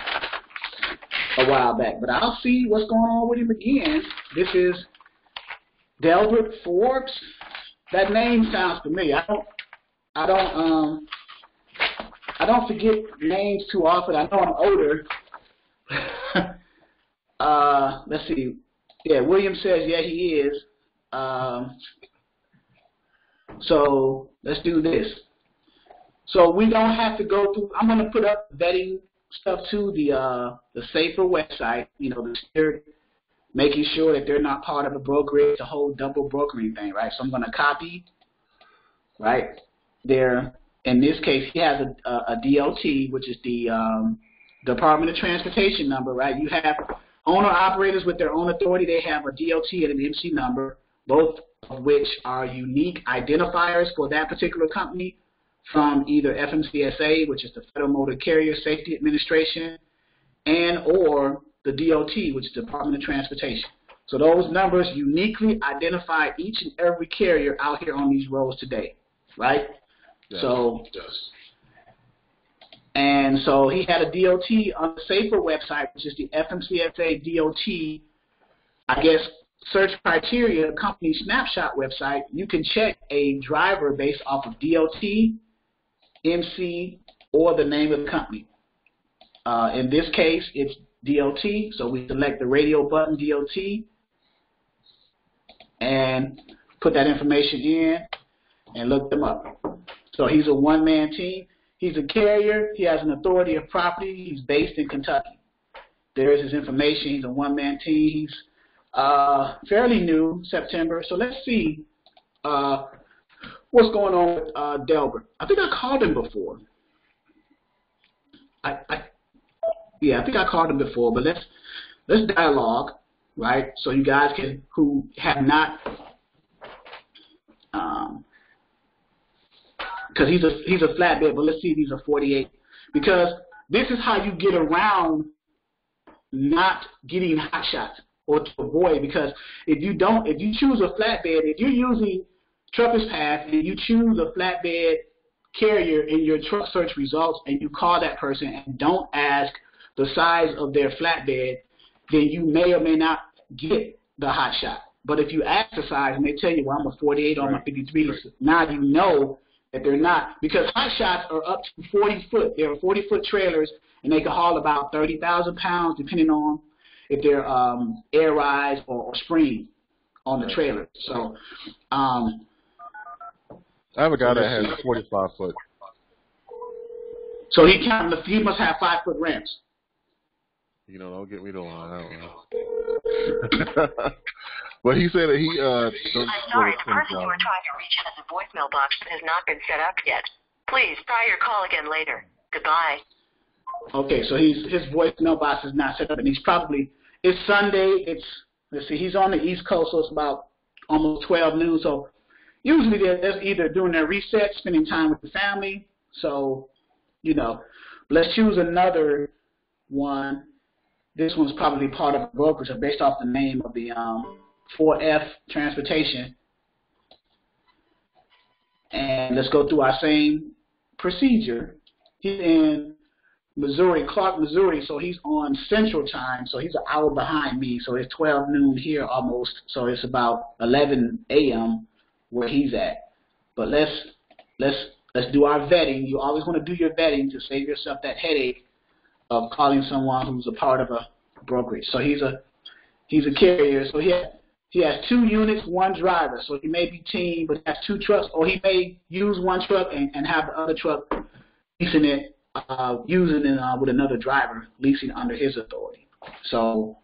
a while back. But I'll see what's going on with him again. This is Delbert Forbes. That name sounds familiar. I don't forget names too often. I know I'm older. Let's see. Yeah, William says, yeah, he is. So let's do this. So we don't have to go through. I'm going to put up vetting stuff to the safer website. You know, they're making sure that they're not part of a brokerage, the whole double brokering thing, right? So I'm going to copy, right? There, in this case, he has a DOT, which is the Department of Transportation number, right? You have owner-operators with their own authority. They have a DOT and an MC number, both of which are unique identifiers for that particular company from either FMCSA, which is the Federal Motor Carrier Safety Administration, and or the DOT, which is the Department of Transportation. So those numbers uniquely identify each and every carrier out here on these roads today, right? Yes. So, and so he had a DOT on the SAFER website, which is the FMCSA DOT, I guess, search criteria company snapshot website. You can check a driver based off of DOT, MC, or the name of the company. In this case, it's DOT, so we select the radio button DOT and put that information in and look them up. So he's a one-man team. He's a carrier. He has an authority of property. He's based in Kentucky. There is his information. He's a one-man team. He's fairly new, September. So let's see what's going on with Delbert. I think I called him before. I think I called him before, but let's dialogue, right? So you guys can, who have not, because he's a flatbed, but let's see if he's a 48, because this is how you get around not getting hot shots or to avoid, because if you choose a flatbed, if you're using Truckers Path and you choose a flatbed carrier in your truck search results and you call that person and don't ask the size of their flatbed, then you may or may not get the hot shot. But if you ask the size and they tell you, well, I'm a 48 or I'm a 53, now you know that they're not, because hot shots are up to 40 foot. They're 40-foot trailers, and they can haul about 30,000 pounds, depending on if they're air rise or spring on the trailer. So I have a guy that has 45 foot. So he must have 5-foot ramps. You know, don't get me to lie. I don't know. But he said that he. I'm sorry, the person you are trying to reach has a voicemail box that has not been set up yet. Please try your call again later. Goodbye. Okay, so his voicemail box is not set up, and it's Sunday. Let's see, he's on the East Coast, so it's about almost 12 noon. So usually they're either doing their reset, spending time with the family. So, you know, let's choose another one. This one's probably part of a brokerage, based off the name of the 4F Transportation. And let's go through our same procedure. He's in Missouri, Clark, Missouri, so he's on Central Time, so he's an hour behind me. So it's 12 noon here almost, so it's about 11 a.m. where he's at. But let's do our vetting. You always want to do your vetting to save yourself that headache of calling someone who's a part of a brokerage. So he's a carrier. So he has 2 units, 1 driver. So he may be team, but he has 2 trucks, or he may use 1 truck and have the other truck leasing it, using it with another driver, leasing under his authority. So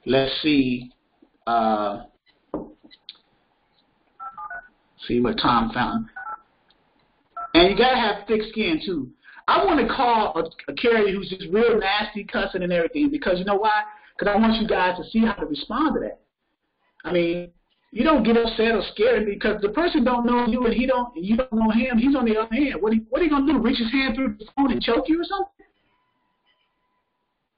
let's see what Tom found. And you gotta have thick skin too. I want to call a carrier who's just real nasty, cussing and everything, because you know why? Because I want you guys to see how to respond to that. I mean, you don't get upset or scared because the person don't know you and you don't know him. He's on the other hand. What are you gonna do? Reach his hand through the phone and choke you or something?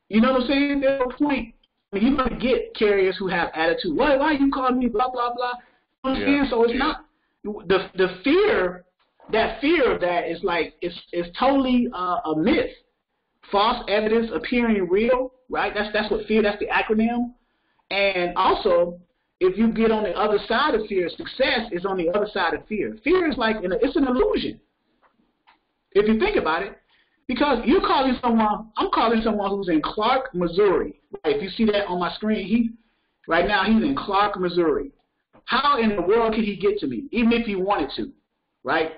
You know what I'm saying? There's no point. I mean, you're gonna get carriers who have attitude. Why you calling me? Blah blah blah. You understand? Yeah. So it's not the fear. That fear of that is like it's totally a myth. False evidence appearing real, right? That's what fear. That's the acronym. And also, if you get on the other side of fear, success is on the other side of fear. Fear is like it's an illusion. If you think about it, because I'm calling someone who's in Clark, Missouri. Right? If you see that on my screen, right now he's in Clark, Missouri. How in the world can he get to me, even if he wanted to, right?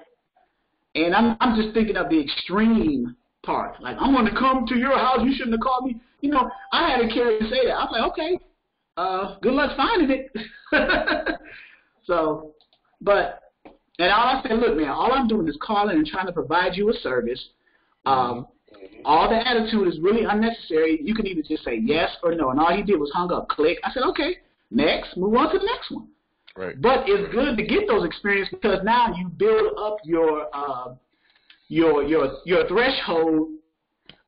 And I'm just thinking of the extreme part. Like, I'm going to come to your house. You shouldn't have called me. You know, I had to carry to say that. I was like, okay, good luck finding it. So, and all I said, look, man, all I'm doing is calling and trying to provide you a service. All the attitude is really unnecessary. You can either just say yes or no. And all he did was hung up, click. I said, okay, next, move on to the next one. Right. But it's good to get those experiences because now you build up your threshold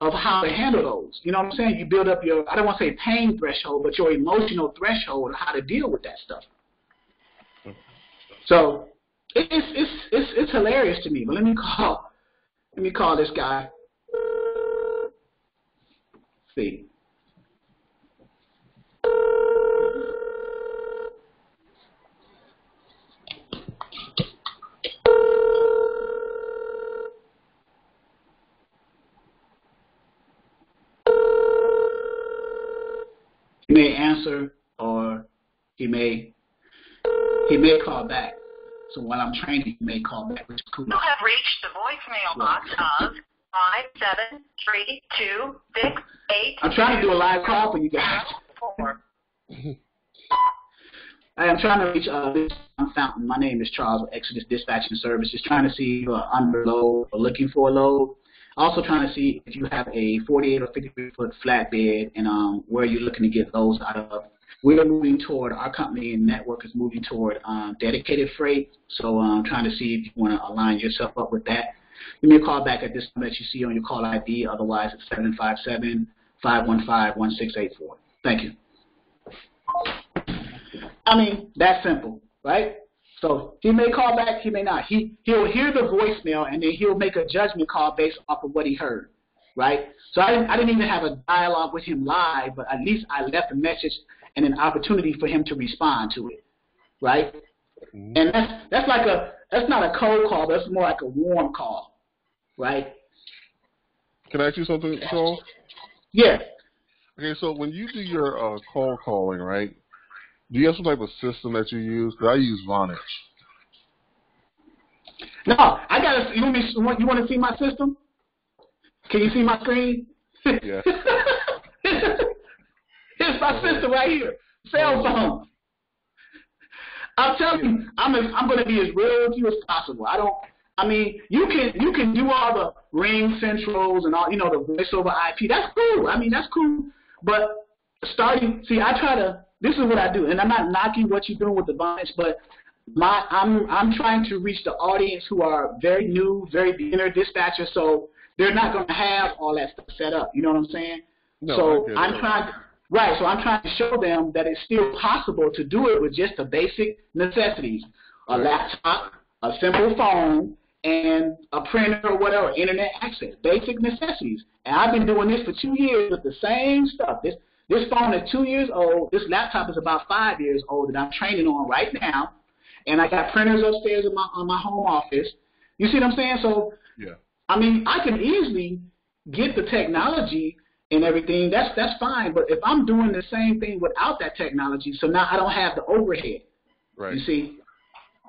of how to handle those. You know what I'm saying? You build up your, I don't want to say pain threshold, but your emotional threshold of how to deal with that stuff. So it's hilarious to me. But let me call this guy. See. He may answer or he may call back. So while I'm training, he may call back, which is cool. You have reached the voicemail box of 5732688. I'm trying to do a live call for you guys. I'm trying to reach this Fountain. My name is Charles with Exodus Dispatching Services. Trying to see if you're under load or looking for a load. Also trying to see if you have a 48 or 53-foot flatbed and where you're looking to get those out of. We're moving toward, our company and network is moving toward dedicated freight. So I'm trying to see if you want to align yourself up with that. Give me a call back at this number that you see on your call ID. Otherwise, it's 757-515-1684. Thank you. I mean, that's simple, right? So he may call back, he may not. He'll hear the voicemail, and then he'll make a judgment call based off of what he heard, right? So I didn't even have a dialogue with him live, but at least I left a message and an opportunity for him to respond to it, right? Mm-hmm. And that's not a cold call, but it's more like a warm call, right? Can I ask you something, Charles? Yeah. Okay, so when you do your cold calling, right, do you have some type of system that you use? Because I use Vonage. No, I got to. You want to see my system? Can you see my screen? Yeah. Here's my system right here. Cell phone. I'm telling you, I'm going to be as real with you as possible. You can do all the ring centrals and all, the voice over IP. That's cool. That's cool. But this is what I do, and I'm not knocking what you're doing with the Vonage, but I'm trying to reach the audience who are very new, very beginner dispatchers, so they're not going to have all that stuff set up. You know what I'm saying? No, so I'm trying to show them that it's still possible to do it with just the basic necessities: a laptop, a simple phone, and a printer or whatever, internet access, basic necessities. And I've been doing this for 2 years with the same stuff. This phone is 2 years old. This laptop is about 5 years old that I'm training on right now. And I got printers upstairs in my home office. You see what I'm saying? So, yeah. I can easily get the technology and everything. That's fine. But if I'm doing the same thing without that technology, so now I don't have the overhead. Right. You see?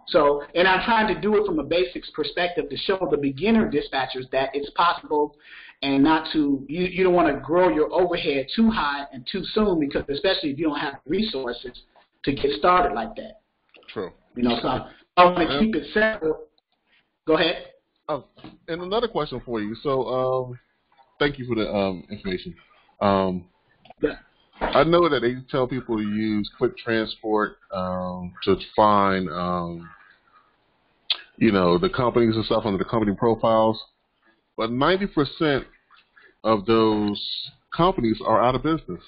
So, and I'm trying to do it from a basics perspective to show the beginner dispatchers that it's possible, and not to, you don't want to grow your overhead too high and too soon, because especially if you don't have resources to get started like that. True. So I want to keep it simple. Go ahead. Oh, and another question for you. So, thank you for the information. I know that they tell people to use Quick Transport to find, the companies and stuff under the company profiles, but 90% of those companies are out of business.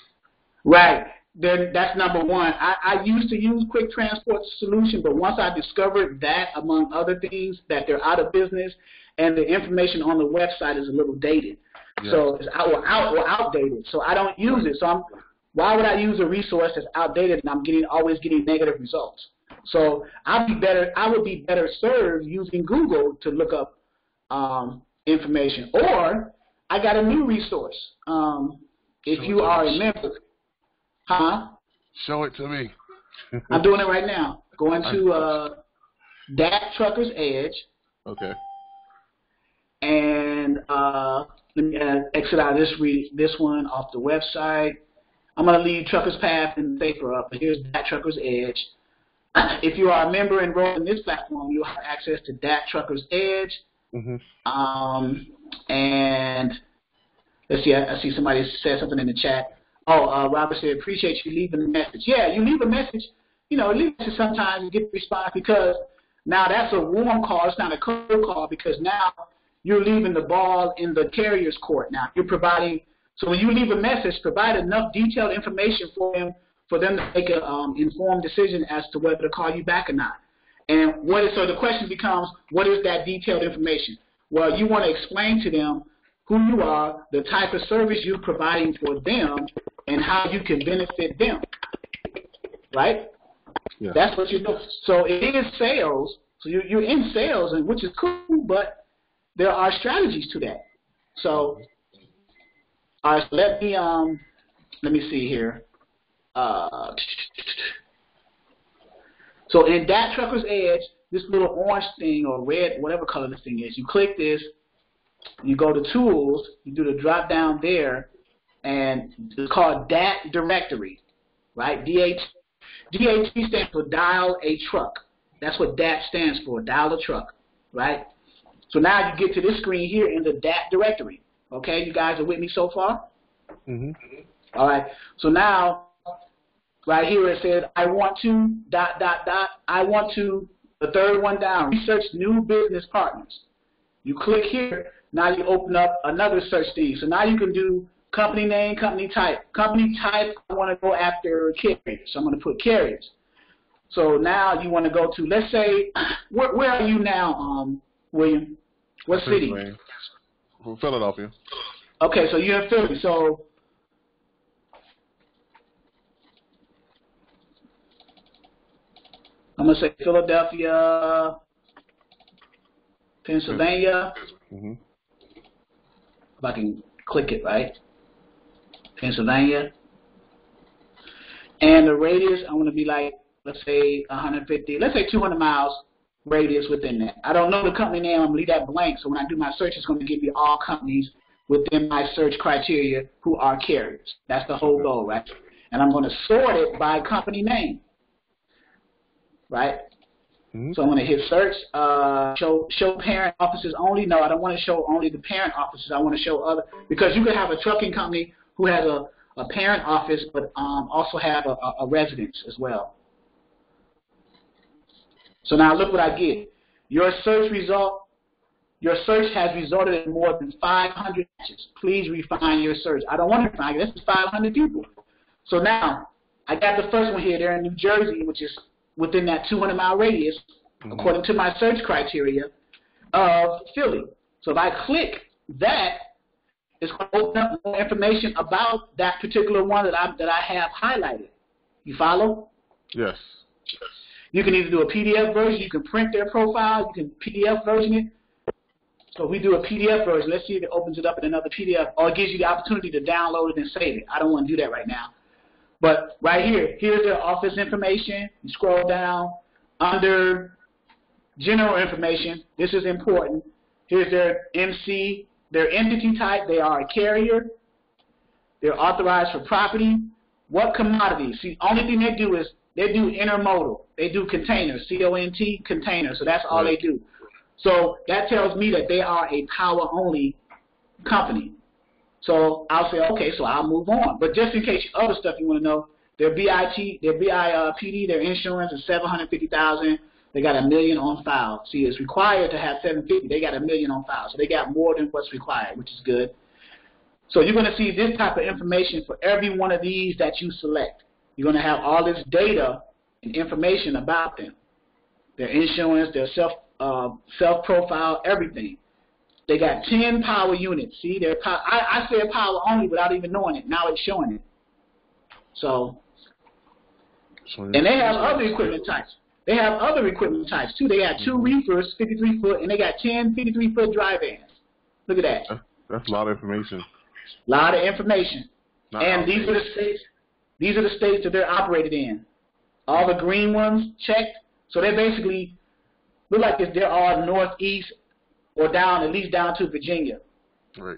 Right. Then that's number one. I used to use Quick Transport solution, but once I discovered that, among other things, that they're out of business, and the information on the website is a little dated. Yeah. So it's outdated. So I don't use it. So why would I use a resource that's outdated and I'm always getting negative results? So I would be better served using Google to look up information. Or I got a new resource. If you are a member. Huh? Show it to me. I'm doing it right now. Going to DAT Truckers Edge. Okay. And let me exit out this one off the website. I'm going to leave Trucker's Path and Safer up, but here's DAT Trucker's Edge. If you are a member enrolled in this platform, you'll have access to DAT Trucker's Edge. And let's see, I see somebody said something in the chat. Oh, Robert said, appreciate you leaving a message. Yeah, you leave a message. Leave a message sometimes and get the response, because now that's a warm call. It's not a cold call, because now you're leaving the ball in the carrier's court. Now you're providing. So when you leave a message, provide enough detailed information for them to make an informed decision as to whether to call you back or not. And so the question becomes, what is that detailed information? Well, you want to explain to them who you are, the type of service you're providing for them, and how you can benefit them. Right? Yeah. That's what you're doing. So it is sales. So you're in sales, and which is cool, but there are strategies to that. So, all right, so let me see here. So in DAT Trucker's Edge, this little orange thing or red, whatever color this thing is, you click this, you go to Tools, you do the drop down there, and it's called DAT Directory, right? DAT stands for Dial a Truck. That's what DAT stands for, Dial a Truck, right? So now you get to this screen here in the DAT Directory. Okay, you guys are with me so far? All right, so now right here it says, I want to, ... I want to, the third one down, research new business partners. You click here, now you open up another search thing. So now you can do company name, company type. Company type, I want to go after carriers. So I'm going to put carriers. So now you want to go to, let's say, where are you now, William? What city? From Philadelphia. Okay, so you're in Philly. So I'm going to say Philadelphia, Pennsylvania. If I can click it, right? Pennsylvania. And the radius, I want to be like, let's say 150, let's say 200 miles radius within that. I don't know the company name. I'm going to leave that blank. So when I do my search, it's going to give me all companies within my search criteria who are carriers. That's the whole goal, right? And I'm going to sort it by company name, right? So I'm going to hit search, show parent offices only. No, I don't want to show only the parent offices. I want to show other, because you could have a trucking company who has a parent office but also have a residence as well. So now look what I get. Your search has resulted in more than 500 matches. Please refine your search. I don't want to refine it. This is 500 people. So now I got the first one here. They're in New Jersey, which is within that 200-mile radius, according to my search criteria of Philly. So if I click that, it's going to open up more information about that particular one that I have highlighted. You follow? Yes. You can either do a PDF version, you can print their profile, you can PDF version it. So if we do a PDF version, let's see if it opens it up in another PDF, or it gives you the opportunity to download it and save it. I don't want to do that right now. But right here, here's their office information. You scroll down under general information. This is important. Here's their MC, their entity type. They are a carrier. They're authorized for property. What commodities? See, only thing they do is they do intermodal. They do containers, C-O-N-T, containers. So that's all they do. So that tells me that they are a power-only company. So I'll say, okay, so I'll move on. But just in case other stuff you want to know, their BIPD, their insurance is $750,000. They got $1 million on file. See, it's required to have $750,000. They got $1 million on file. So they got more than what's required, which is good. So you're going to see this type of information for every one of these that you select. You're going to have all this data and information about them, their insurance, their self-profile, everything. They got 10 power units. See, I said power only without even knowing it. Now it's showing it. So, and they have other equipment types. They have other equipment types too. They got 2 reefers, 53-foot, and they got 10 53-foot dry vans. Look at that. That's a lot of information. A lot of information. And these are the states. These are the states that they're operated in. All the green ones checked. So they basically look like they're all northeast or down, at least down to Virginia. Right.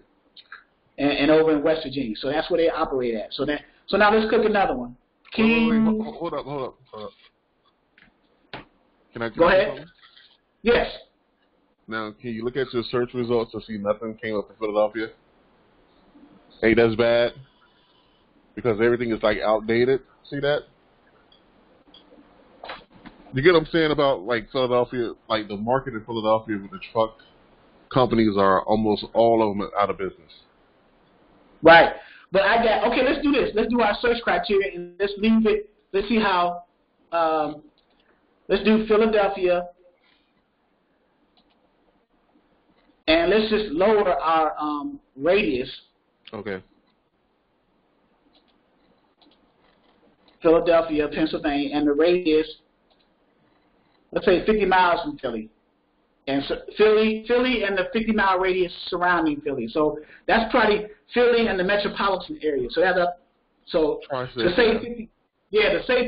and over in West Virginia. So that's where they operate at. So now let's click another one. King. Wait, hold up. Can I Go ahead. something? Yes. Now, can you look at your search results to see nothing came up for Philadelphia? Hey, that's bad because everything is like outdated. See that? You get what I'm saying about like Philadelphia, like the market in Philadelphia with the truck companies are almost all of them out of business. Right. But okay, let's do this. Let's do our search criteria and let's leave it. Let's see how, let's do Philadelphia. And let's just lower our radius. Okay. Philadelphia, Pennsylvania, and the radius, let's say 50 miles from Philly. And so Philly and the 50-mile radius surrounding Philly. So that's probably Philly and the metropolitan area. So that's to say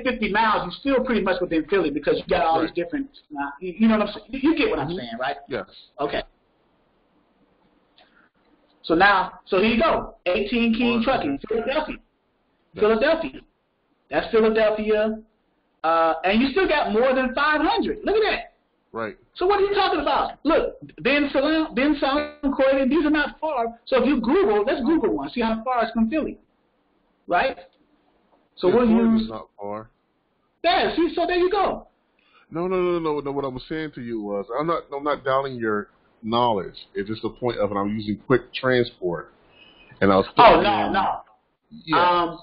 50 miles, you're still pretty much within Philly because you got all these different. You know what I'm saying? You get what I'm saying, right? Yes. Okay. So here you go. 18 King Trucking, Philadelphia. Yes. Philadelphia. That's Philadelphia. And you still got more than 500. Look at that. Right. So what are you talking about? Look, Ben Salem, Croydon, these are not far. So if you Google, let's Google one, see how far it's from Philly. Right? So we'll use. Not far. Yeah, see, so there you go. No. What I was saying to you was, I'm not doubting your knowledge. It's just the point of it. I'm using quick transport, and I was. No. Yeah.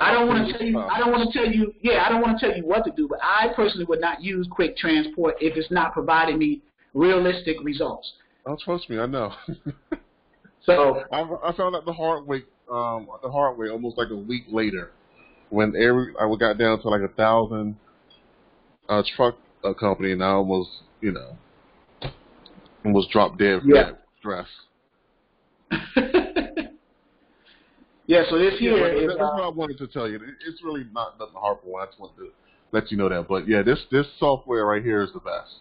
I don't want to tell you. I don't want to tell you. Yeah, I don't want to tell you what to do. But I personally would not use quick transport if it's not providing me realistic results. Oh, trust me, I know. So I found out the hard way almost like a week later, when I got down to like 1,000 truck company, and I almost dropped dead from that stress. Yeah, so this here is. That's what I wanted to tell you. It's really not nothing harmful. I just wanted to let you know that. But yeah, this software right here is the best.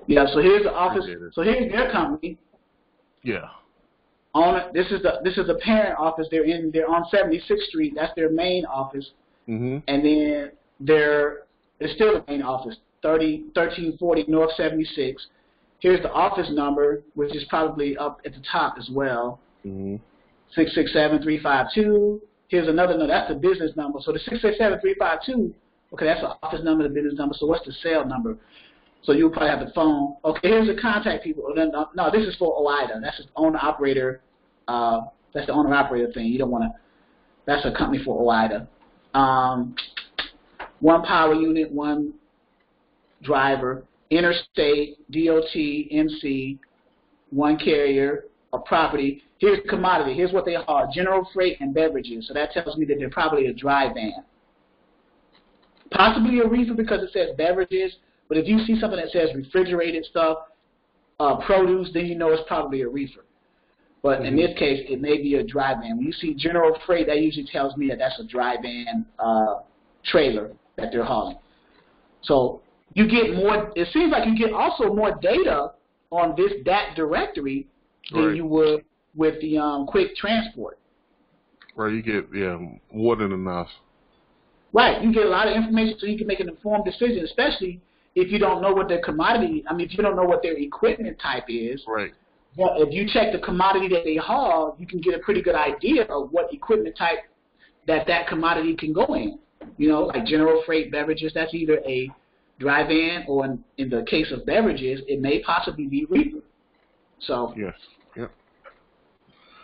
Yeah, so here's the office. So here's their company. Yeah. This is the parent office. They're on 76th Street. That's their main office. Mm-hmm. And then it's still the main office, 1340 North 76. Here's the office number, which is probably up at the top as well. Mm-hmm. 667-352. Here's another number. That's the business number. So the 667-352, okay, that's the office number, the business number. So what's the cell number? So you'll probably have the phone. Okay, here's the contact people. No, this is for OIDA. That's the owner-operator. That's the owner-operator thing. You don't want to. That's a company for OIDA. One power unit, one driver, interstate, DOT, MC, one carrier, a property. Here's commodity. Here's what they are: general freight and beverages. So that tells me that they're probably a dry van. Possibly a reefer because it says beverages. But if you see something that says refrigerated stuff, produce, then you know it's probably a reefer. But in this case, it may be a dry van. When you see general freight, that usually tells me that that's a dry van trailer that they're hauling. So you get more. It seems like you get also more data on that directory than you would with the quick transport. Right, you get more than enough. Right, you get a lot of information so you can make an informed decision, especially if you don't know what their commodity. I mean, if you don't know what their equipment type is. Right. But if you check the commodity that they haul, you can get a pretty good idea of what equipment type that commodity can go in. You know, like general freight beverages, that's either a dry van or in the case of beverages, it may possibly be reefer. So. Yes. Yep.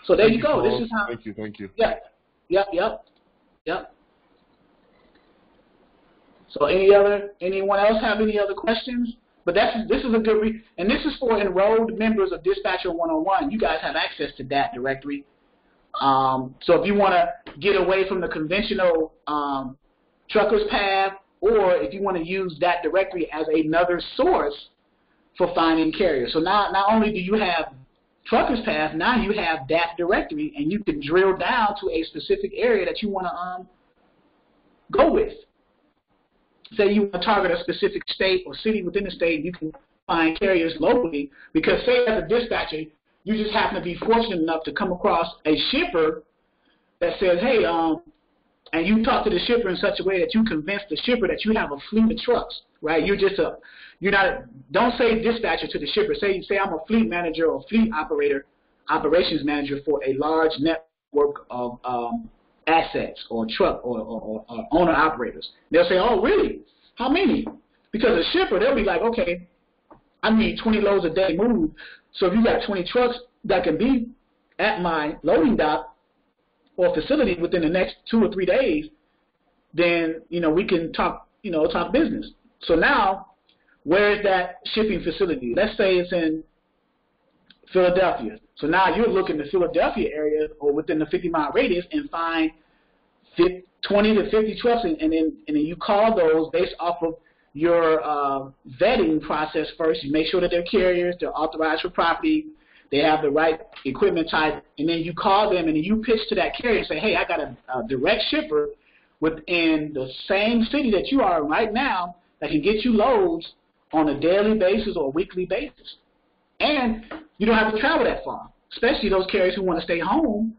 So there you go. This is how. Thank you. Yep. So anyone else have any other questions? But this is a good and this is for enrolled members of Dispatcher 101. You guys have access to that directory. So if you want to get away from the conventional trucker's path, or if you want to use that directory as another source for finding carriers. So now not only do you have trucker's path, now you have that directory, and you can drill down to a specific area that you want to go with. Say you want to target a specific state or city within the state, you can find carriers locally, because say as a dispatcher, you just happen to be fortunate enough to come across a shipper that says, hey, and you talk to the shipper in such a way that you convince the shipper that you have a fleet of trucks, right? Don't say dispatcher to the shipper. Say I'm a fleet manager or fleet operator, operations manager for a large network of assets or truck or owner operators. They'll say, oh, really? How many? Because the shipper, they'll be like, okay, I need 20 loads a day moved. So if you got 20 trucks that can be at my loading dock or facility within the next 2 or 3 days, then, we can talk business. So now, where is that shipping facility? Let's say it's in Philadelphia. So now you're looking the Philadelphia area or within the 50-mile radius and find 20 to 50 trucks, and then you call those based off of your vetting process first. You make sure that they're carriers, they're authorized for property, they have the right equipment type, and then you call them and then you pitch to that carrier and say, hey, I got a direct shipper within the same city that you are right now that can get you loads on a daily basis or weekly basis. And you don't have to travel that far, especially those carriers who want to stay home.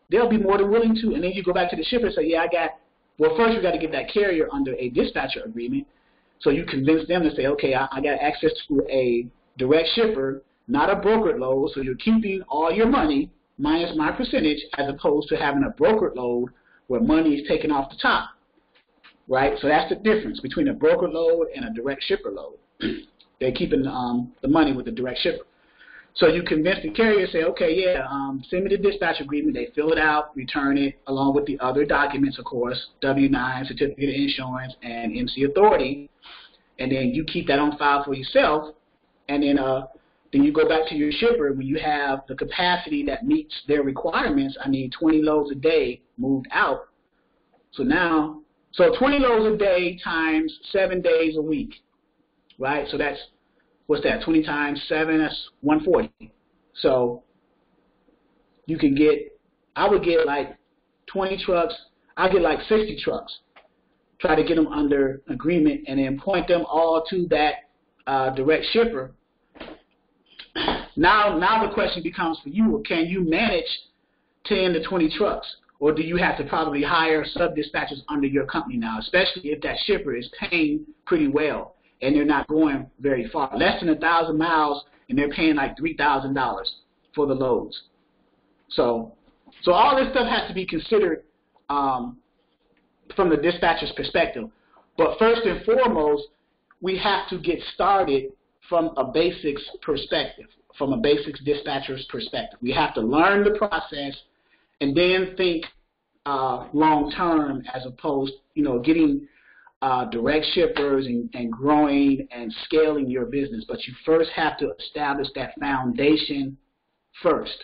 They'll be more than willing to. And then you go back to the shipper and say, yeah, first you got to get that carrier under a dispatcher agreement. So you convince them to say, okay, I got access to a direct shipper, not a brokered load. So you're keeping all your money minus my percentage as opposed to having a brokered load where money is taken off the top, right? So that's the difference between a brokered load and a direct shipper load. They're keeping the money with the direct shipper. So you convince the carrier, say, okay, yeah, send me the dispatch agreement. They fill it out, return it, along with the other documents, of course, W-9, certificate of insurance, and MC authority. And then you keep that on file for yourself. And then you go back to your shipper when you have the capacity that meets their requirements. I need 20 loads a day moved out. So 20 loads a day times 7 days a week, right? So that's, what's that, 20 times 7, that's 140. So you can I would get like 20 trucks, I get like 60 trucks. Try to get them under agreement and then point them all to that direct shipper. Now the question becomes for you, can you manage 10 to 20 trucks? Or do you have to probably hire sub-dispatchers under your company now, especially if that shipper is paying pretty well and they're not going very far, less than 1,000 miles, and they're paying like $3,000 for the loads. So all this stuff has to be considered from the dispatcher's perspective. But first and foremost, we have to get started from a basics perspective, from a basics dispatcher's perspective. We have to learn the process and then think long term as opposed, getting direct shippers and growing and scaling your business. But you first have to establish that foundation first.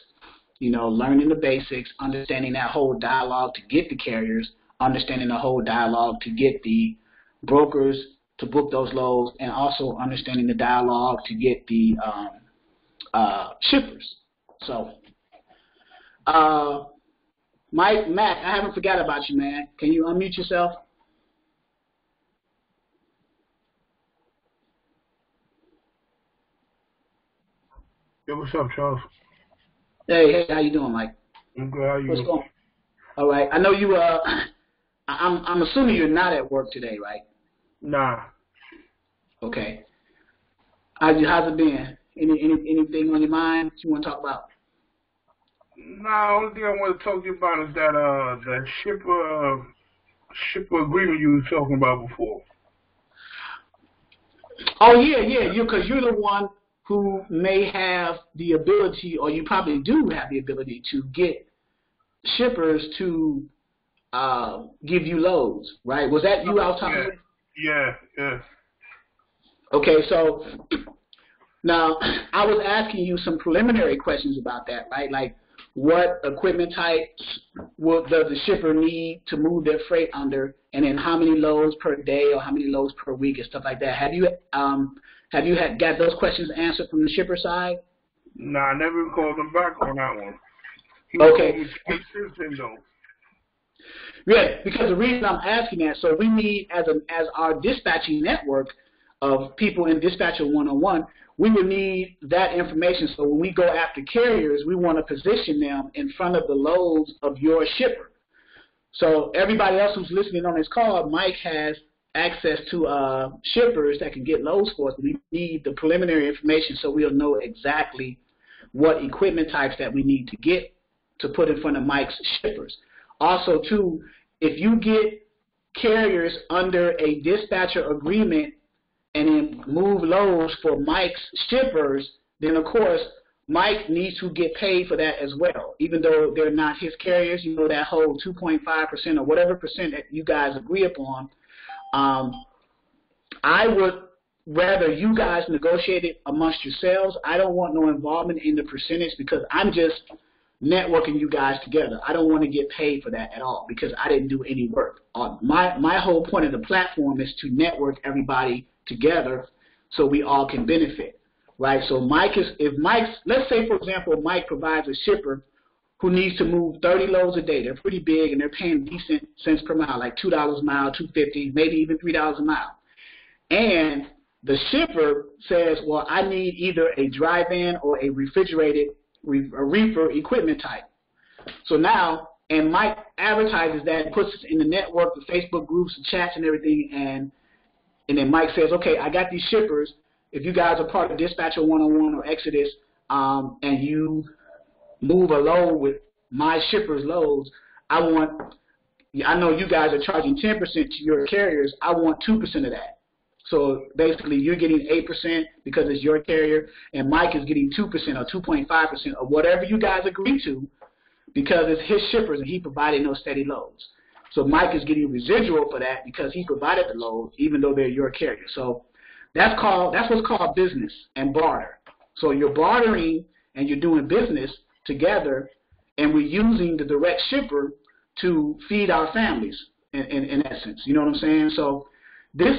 Learning the basics, understanding that whole dialogue to get the carriers, understanding the whole dialogue to get the brokers to book those loads, and also understanding the dialogue to get the shippers. So, Mac, I haven't forgot about you, man. Can you unmute yourself? Yo, what's up, Charles? Hey, how you doing, Mike? I'm good. How you? What's going on? All right. I know you. I'm assuming you're not at work today, right? Nah. Okay. How's it been? Anything on your mind that you want to talk about? Nah. Only thing I want to talk to you about is that shipper agreement you were talking about before. Oh yeah. Because you're the one who may have the ability, or you probably do have the ability to get shippers to give you loads, right? Was that you I was talking about? Yeah. Okay, so now I was asking you some preliminary questions about that, right? Like what equipment types does the shipper need to move their freight under, and then how many loads per day or how many loads per week and stuff like that. Have you got those questions answered from the shipper side? Nah, I never called them back on that one. Okay. Yeah, because the reason I'm asking that, so we need, as our dispatching network of people in Dispatcher 101, we would need that information. So when we go after carriers, we want to position them in front of the loads of your shipper. So everybody else who's listening on this call, Mike has access to shippers that can get loads for us. We need the preliminary information so we'll know exactly what equipment types that we need to get to put in front of Mike's shippers. Also, too, if you get carriers under a dispatcher agreement and then move loads for Mike's shippers, then of course Mike needs to get paid for that as well. Even though they're not his carriers, you know, that whole 2.5% or whatever percent that you guys agree upon, I would rather you guys negotiate it amongst yourselves. I don't want no involvement in the percentage because I'm just networking you guys together. I don't want to get paid for that at all because I didn't do any work. My whole point of the platform is to network everybody together so we all can benefit, right? So let's say, for example, Mike provides a shipper who needs to move 30 loads a day. They're pretty big and they're paying decent cents per mile, like $2 a mile, $2.50, maybe even $3 a mile. And the shipper says, well, I need either a dry van or a refrigerated reefer equipment type. So now, and Mike advertises that, puts it in the network, the Facebook groups, the chats and everything, and then Mike says, okay, I got these shippers. If you guys are part of Dispatcher 101 or Exodus, and you move a load with my shipper's loads, I know you guys are charging 10% to your carriers. I want 2% of that. So basically you're getting 8% because it's your carrier, and Mike is getting 2% or 2.5% or whatever you guys agree to because it's his shippers and he provided no steady loads. So Mike is getting residual for that because he provided the load even though they're your carrier. So that's what's called business and barter. So you're bartering and you're doing business together, and we're using the direct shipper to feed our families in essence. You know what I'm saying? So this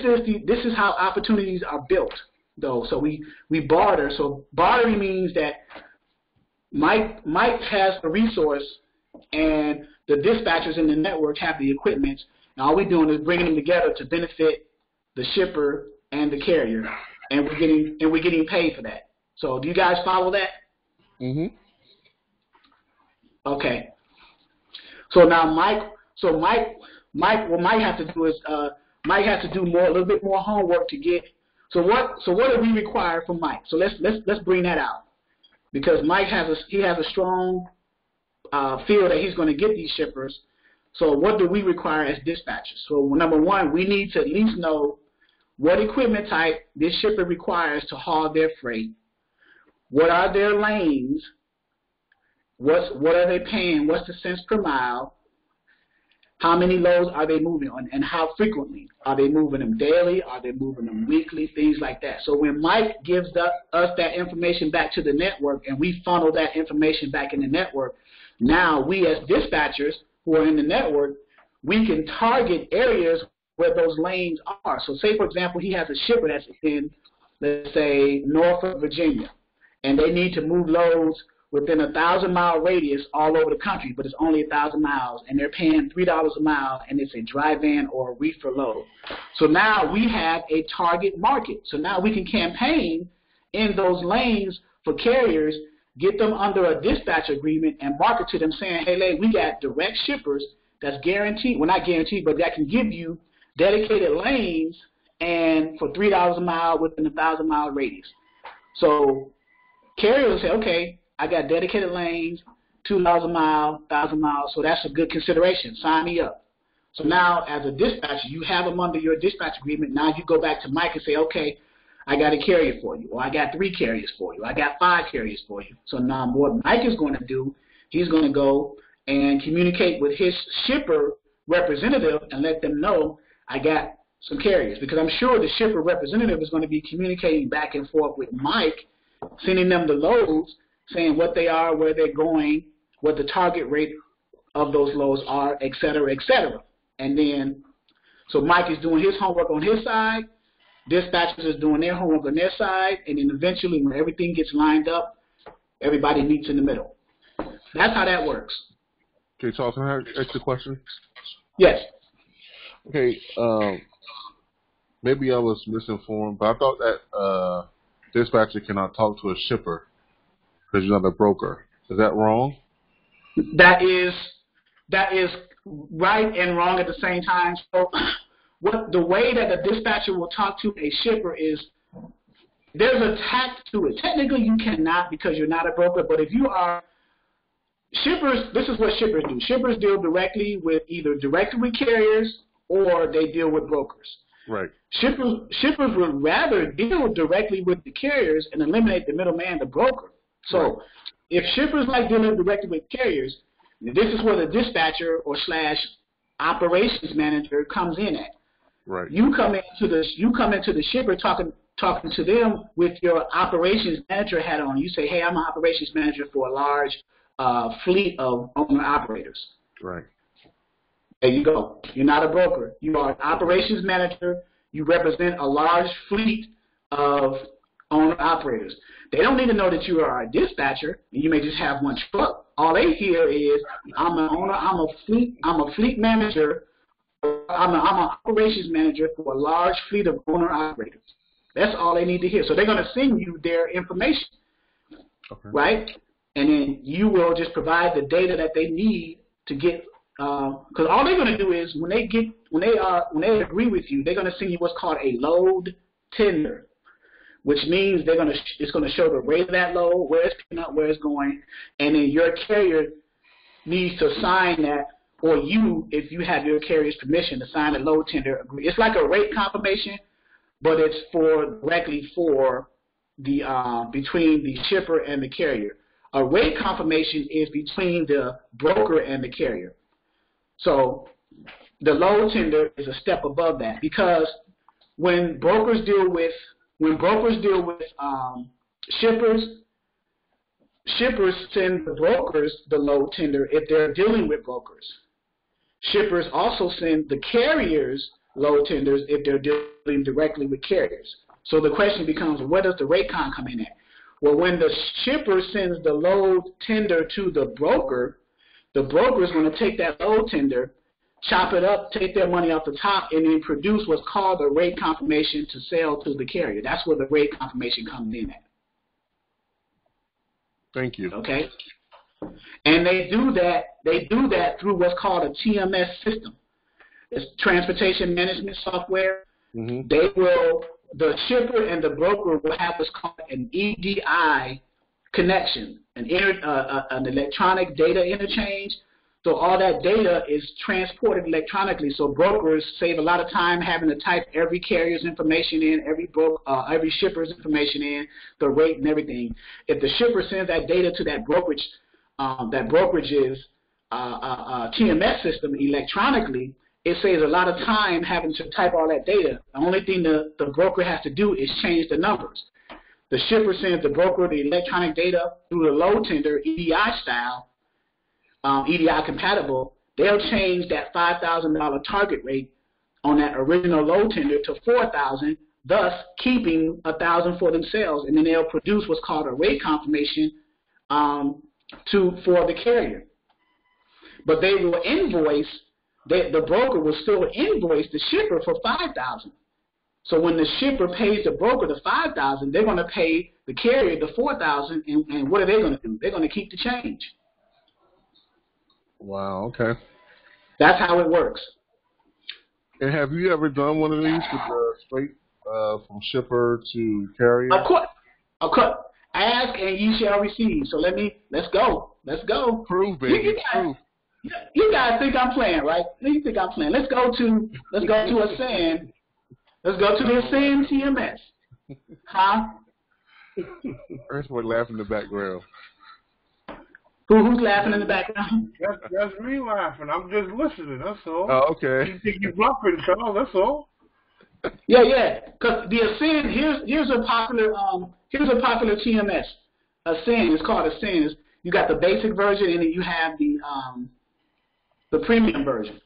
is how opportunities are built, though. So we barter. So bartering means that Mike has a resource, and the dispatchers in the network have the equipment, and all we're doing is bringing them together to benefit the shipper and the carrier, and we're getting paid for that. So do you guys follow that? Mm-hmm. Okay. So now Mike, what Mike has to do is Mike has to do a little bit more homework to get. So what do we require from Mike? So let's bring that out, because Mike has a strong feel that he's going to get these shippers. So what do we require as dispatchers? So number one, we need to at least know what equipment type this shipper requires to haul their freight. What are their lanes? What are they paying? What's the cents per mile? How many loads are they moving on, and how frequently? Are they moving them daily? Are they moving them weekly? Things like that. So when Mike gives us that information back to the network and we funnel that information back in the network, now we as dispatchers who are in the network, we can target areas where those lanes are. So say, for example, he has a shipper that's in, let's say, Norfolk, Virginia, and they need to move loads within a 1,000-mile radius all over the country, but it's only 1,000 miles, and they're paying $3 a mile, and it's a dry van or a reefer load. So now we have a target market. So now we can campaign in those lanes for carriers, get them under a dispatch agreement, and market to them saying, hey, we got direct shippers that's guaranteed, well, not guaranteed, but that can give you dedicated lanes and for $3 a mile within a 1,000-mile radius. So carriers say, okay, I got dedicated lanes, $2 a mile, 1,000 miles, so that's a good consideration. Sign me up. So now as a dispatcher, you have them under your dispatch agreement. Now you go back to Mike and say, okay, I got a carrier for you, or I got 3 carriers for you, I got 5 carriers for you. So now what Mike is going to do, he's going to go and communicate with his shipper representative and let them know I got some carriers, because I'm sure the shipper representative is going to be communicating back and forth with Mike, sending them the loads, saying what they are, where they're going, what the target rate of those loads are, et cetera, et cetera. And then, so Mike is doing his homework on his side, dispatchers is doing their homework on their side, and then eventually when everything gets lined up, everybody meets in the middle. That's how that works. Okay, Charles, can I ask a question? Yes. Okay, maybe I was misinformed, but I thought that dispatcher cannot talk to a shipper because you're not a broker. Is that wrong? That is right and wrong at the same time. So the way that the dispatcher will talk to a shipper is there's a tact to it. Technically, you cannot because you're not a broker, but if you are shippers, this is what shippers do. Shippers deal directly with carriers or they deal with brokers. Right. Shippers would rather deal directly with the carriers and eliminate the middleman, the broker. So right. If shippers like dealing directly with carriers, this is where the dispatcher or / operations manager comes in at. Right. You come into the shipper talking to them with your operations manager hat on. You say, hey, I'm an operations manager for a large fleet of owner-operators. Right. There you go. You're not a broker. You are an operations manager. You represent a large fleet of owner-operators. They don't need to know that you are a dispatcher. You may just have one truck. All they hear is, I'm an owner. I'm a fleet manager. I'm an operations manager for a large fleet of owner-operators. That's all they need to hear. So they're going to send you their information, right? And then you will just provide the data that they need to get. Because all they're going to do is when they agree with you, they're going to send you what's called a load tender, which means it's going to show the rate of that load, where it's picking up, where it's going, and then your carrier needs to sign that, or you, if you have your carrier's permission, to sign a load tender agree. It's like a rate confirmation, but it's directly for the between the shipper and the carrier. A rate confirmation is between the broker and the carrier. So the load tender is a step above that, because when brokers deal with shippers send the brokers the load tender if they're dealing with brokers. Shippers also send the carriers load tenders if they're dealing directly with carriers. So the question becomes, where does the rate con come in at? Well, when the shipper sends the load tender to the broker is going to take that load tender, chop it up, take their money off the top, and then produce what's called the rate confirmation to sell to the carrier. That's where the rate confirmation comes in at. Thank you. Okay? And they do that through what's called a TMS system. It's transportation management software. Mm-hmm. The shipper and the broker will have what's called an EDI connection, an electronic data interchange. So all that data is transported electronically. So brokers save a lot of time having to type every carrier's information in, every shipper's information in, the rate and everything. If the shipper sends that data to that brokerage's TMS system electronically, it saves a lot of time having to type all that data. The only thing the broker has to do is change the numbers. The shipper sends the broker the electronic data through the load tender, EDI style, EDI compatible. They'll change that $5,000 target rate on that original load tender to $4,000, thus keeping $1,000 for themselves, and then they'll produce what's called a rate confirmation for the carrier. But they will invoice. The broker will still invoice the shipper for $5,000. So when the shipper pays the broker the $5,000, they're going to pay the carrier the $4,000, and what are they going to do? They're going to keep the change. Wow. Okay. That's how it works. And have you ever done one of these with the straight from shipper to carrier? Of course. Ask and ye shall receive. So let's go. Prove, baby. Prove. You guys think I'm playing, right? You think I'm playing? Let's go to Ascend. Let's go to the Ascend TMS. Huh? First one laughing in the background. Who's laughing in the background? That's me laughing. I'm just listening. That's all. Oh, okay. You think you're bluffing, Charles? That's all. Yeah. Because the Ascend, here's a popular TMS. Ascend. It's called Ascend. You got the basic version, and then you have the premium version.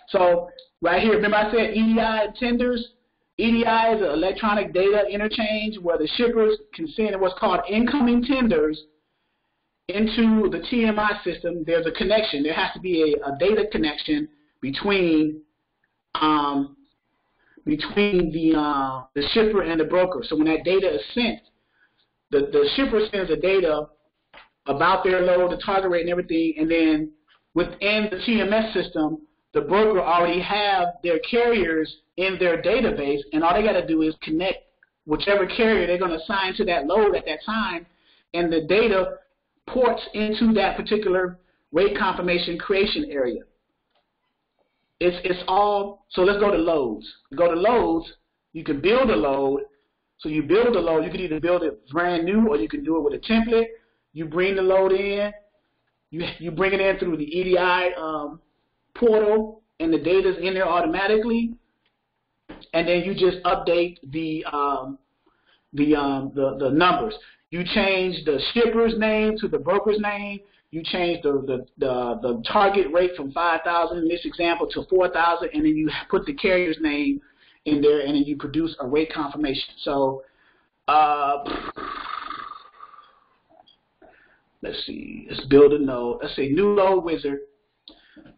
So right here, remember I said EDI tenders? EDI is an electronic data interchange where the shippers can send what's called incoming tenders into the TMI system. There's a connection. There has to be a data connection between the shipper and the broker. So when that data is sent, the shipper sends the data about their load, the target rate, and everything, and then within the TMS system, the broker already have their carriers in their database, and all they got to do is connect whichever carrier they're going to assign to that load at that time, and the data ports into that particular rate confirmation creation area. It's all, so let's go to loads. Go to loads, you can build a load. So you build a load, you can either build it brand new or you can do it with a template. You bring the load in, you bring it in through the EDI portal, and the data's in there automatically, and then you just update the numbers. You change the shipper's name to the broker's name. You change the target rate from 5,000 in this example to 4,000, and then you put the carrier's name in there, and then you produce a rate confirmation. So let's see, let's build a node. Let's say new load wizard.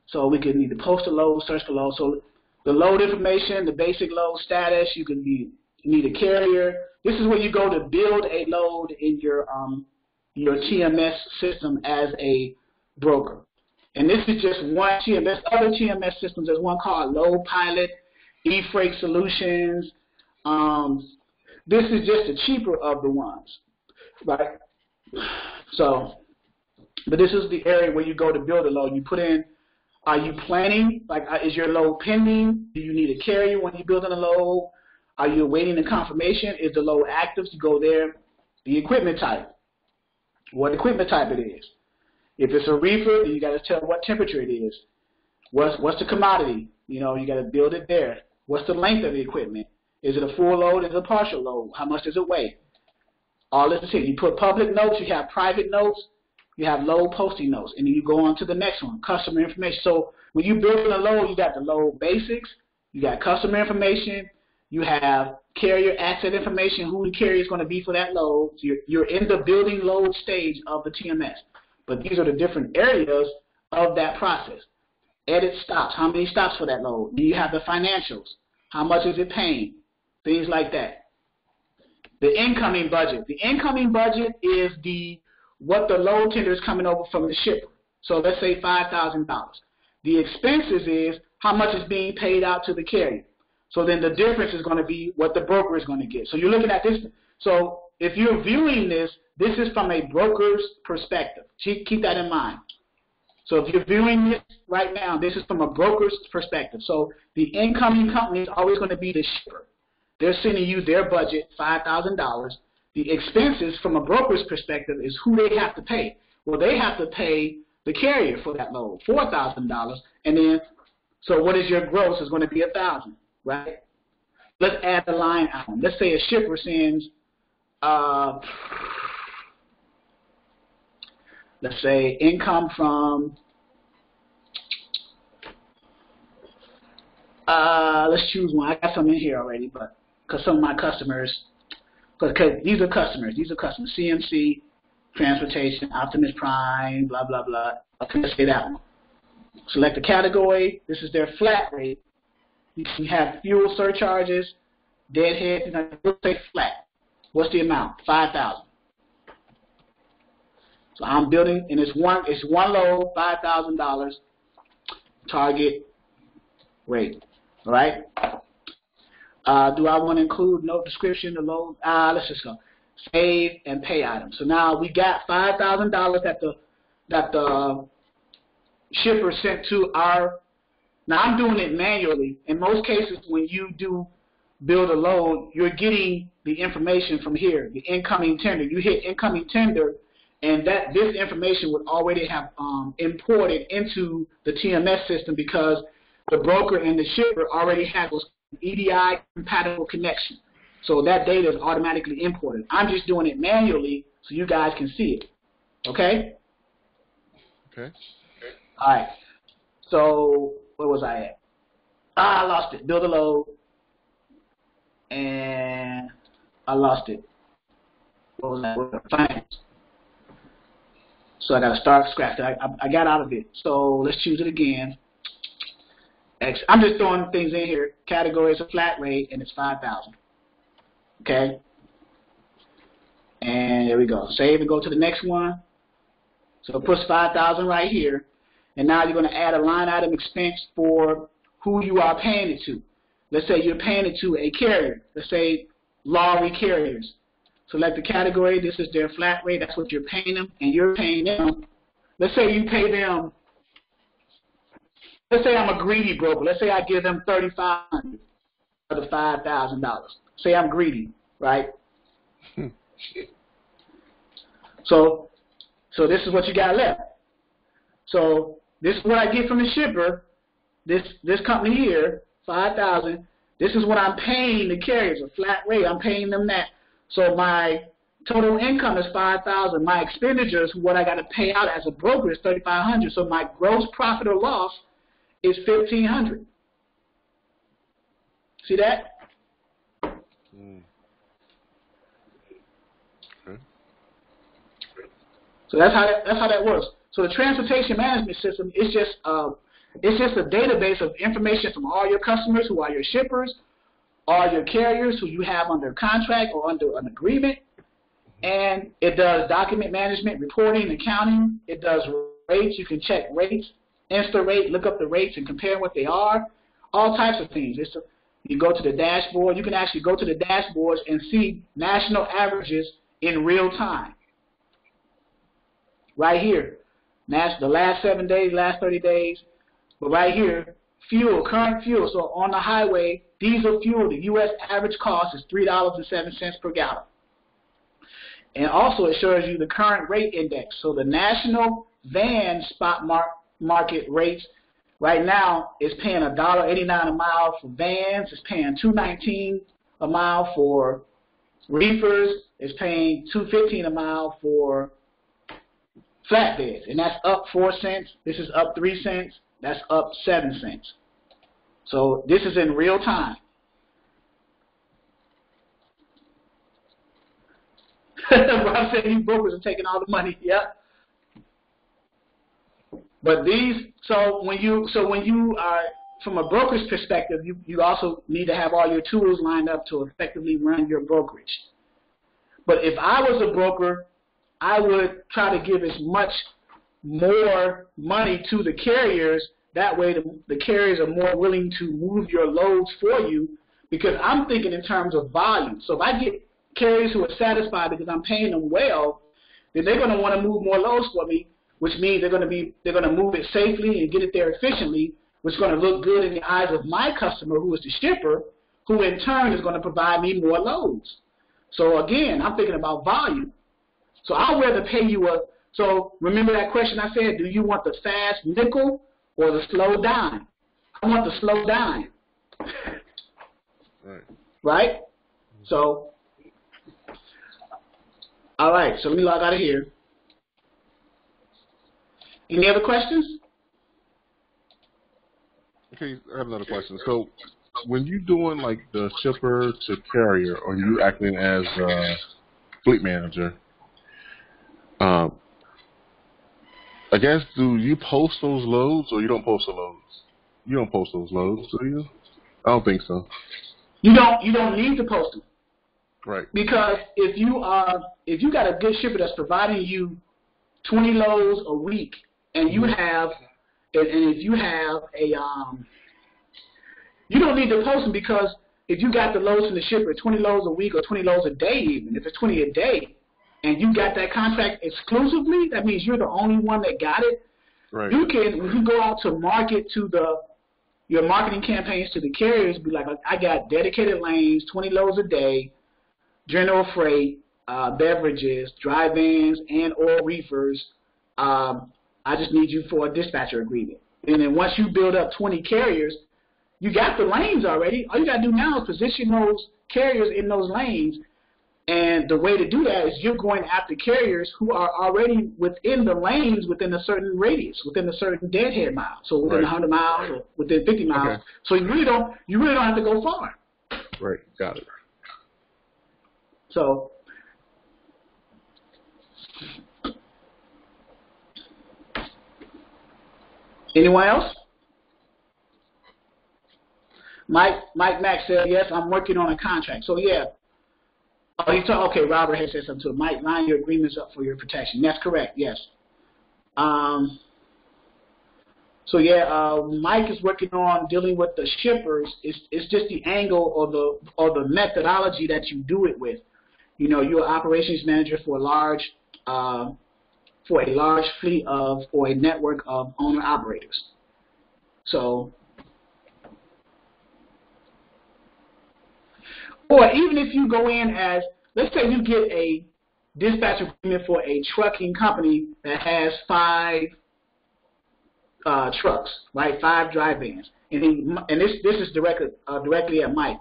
So we can either post a load, search for load. So the load information, the basic load status, you need a carrier. This is where you go to build a load in your TMS system as a broker. And this is just one TMS. Other TMS systems, there's one called Load Pilot, eFreight Solutions. This is just the cheaper of the ones, right? So, but this is the area where you go to build a load. You put in, are you planning? Like, is your load pending? Do you need a carrier when you're building a load? Are you awaiting the confirmation? Is the load active? You go there. The equipment type. What equipment type it is. If it's a reefer, you got to tell what temperature it is. What's the commodity? You know, you got to build it there. What's the length of the equipment? Is it a full load? Is it a partial load? How much does it weigh? All this is here. You put public notes. You have private notes. You have load posting notes. And then you go on to the next one, customer information. So when you build a load, you got the load basics. You got customer information. You have carrier asset information, who the carrier is going to be for that load. So you're in the building load stage of the TMS. But these are the different areas of that process. Edit stops. How many stops for that load? Do you have the financials? How much is it paying? Things like that. The incoming budget. The incoming budget is what the load tender is coming over from the shipper. So let's say $5,000. The expenses is how much is being paid out to the carrier. So then the difference is going to be what the broker is going to get. So you're looking at this. So if you're viewing this, this is from a broker's perspective. Keep that in mind. So if you're viewing this right now, this is from a broker's perspective. So the incoming company is always going to be the shipper. They're sending you their budget, $5,000. The expenses from a broker's perspective is who they have to pay. Well, they have to pay the carrier for that load, $4,000. And then, so what is your gross? Is going to be $1,000. Right? Let's add the line item. Let's say a shipper sends, let's say income from, let's choose one. I got some in here already, but because some of my customers, because these are customers, CMC, Transportation, Optimus Prime, blah, blah, blah. Okay, let's say that one. Select the category. This is their flat rate. You can have fuel surcharges, deadhead, and let's say flat. What's the amount? $5,000. So I'm building, and it's one load, $5,000 target rate. All right. Do I want to include no description, the load? Let's just go save and pay items. So now we got $5,000 that the shipper sent to our. Now, I'm doing it manually. In most cases, when you do build a load, you're getting the information from here, the incoming tender. You hit incoming tender, and this information would already have imported into the TMS system because the broker and the shipper already have those EDI compatible connection. So that data is automatically imported. I'm just doing it manually so you guys can see it. Okay? Okay. All right. So where was I at? I lost it. Build a load. And I lost it. What was that? Finance. So I got to start scratch. I got out of it. So let's choose it again. I'm just throwing things in here. Category is a flat rate, and it's $5,000. Okay? And there we go. Save and go to the next one. So it puts 5,000 right here. And now you're going to add a line item expense for who you are paying it to. Let's say you're paying it to a carrier. Let's say Lowry Carriers. Select the category. This is their flat rate. That's what you're paying them. And you're paying them. Let's say you pay them. Let's say I'm a greedy broker. Let's say I give them $3,500 for the $5,000. Say I'm greedy, right? So this is what you got left. So this is what I get from the shipper. This company here, $5,000. This is what I'm paying the carriers, a flat rate. I'm paying them that. So my total income is $5,000. My expenditures, what I got to pay out as a broker, is $3,500. So my gross profit or loss is $1,500. See that? Okay. So that's how that works. So the transportation management system is just a database of information from all your customers who are your shippers, all your carriers who you have under contract or under an agreement, and it does document management, reporting, accounting. It does rates. You can check rates, InstaRate, look up the rates and compare what they are, all types of things. You go to the dashboard. You can actually go to the dashboards and see national averages in real time. Right here, the last 7 days, last 30 days, but right here, fuel, current fuel. So on the highway, diesel fuel, the U.S. average cost is $3.07 per gallon. And also it shows you the current rate index. So the national van spot market rates right now is paying $1.89 a mile for vans. It's paying $2.19 a mile for reefers. It's paying $2.15 a mile for flatbeds, and that's up 4 cents. This is up 3 cents. That's up 7 cents. So this is in real time. Rob said these brokers are taking all the money. Yep. But when you are from a broker's perspective, you also need to have all your tools lined up to effectively run your brokerage. But if I was a broker, I would try to give as much more money to the carriers. That way the carriers are more willing to move your loads for you, because I'm thinking in terms of volume. So if I get carriers who are satisfied because I'm paying them well, then they're going to want to move more loads for me, which means they're going to move it safely and get it there efficiently, which is going to look good in the eyes of my customer, who is the shipper, who in turn is going to provide me more loads. So again, I'm thinking about volume. So I'd rather pay you so remember that question I said, do you want the fast nickel or the slow dime? I want the slow dime. Right. Right? So, all right, so let me log out of here. Any other questions? Okay, I have another question. So when you're doing like the shipper to carrier, or you acting as a fleet manager, I guess, do you post those loads or you don't post the loads? You don't post those loads, do you? I don't think so. You don't need to post them. Right. Because if you got a good shipper that's providing you 20 loads a week, and you have if you have you don't need to post them, because if you got the loads from the shipper, 20 loads a week or 20 loads a day, even if it's 20 a day, and you got that contract exclusively, that means you're the only one that got it. Right. You can, when you go out to market to your marketing campaigns to the carriers, be like, I got dedicated lanes, 20 loads a day, general freight, beverages, dry vans, and oil reefers. I just need you for a dispatcher agreement. And then once you build up 20 carriers, you got the lanes already. All you got to do now is position those carriers in those lanes. And the way to do that is you're going after carriers who are already within the lanes within a certain radius, within a certain deadhead mile. So within 100 miles or within 50 miles. Okay. So you really don't have to go far. Right. Got it. So anyone else? Mike Mack said, yes, I'm working on a contract. So yeah. Oh, okay, Robert has said something to it. Mike, line your agreements up for your protection. That's correct, yes. So yeah, Mike is working on dealing with the shippers. It's just the angle or the methodology that you do it with. You know, you're an operations manager for a large fleet or a network of owner operators. So, or even if you go in as, let's say you get a dispatch agreement for a trucking company that has 5 trucks, right? 5 dry vans, and this is directly at Mike.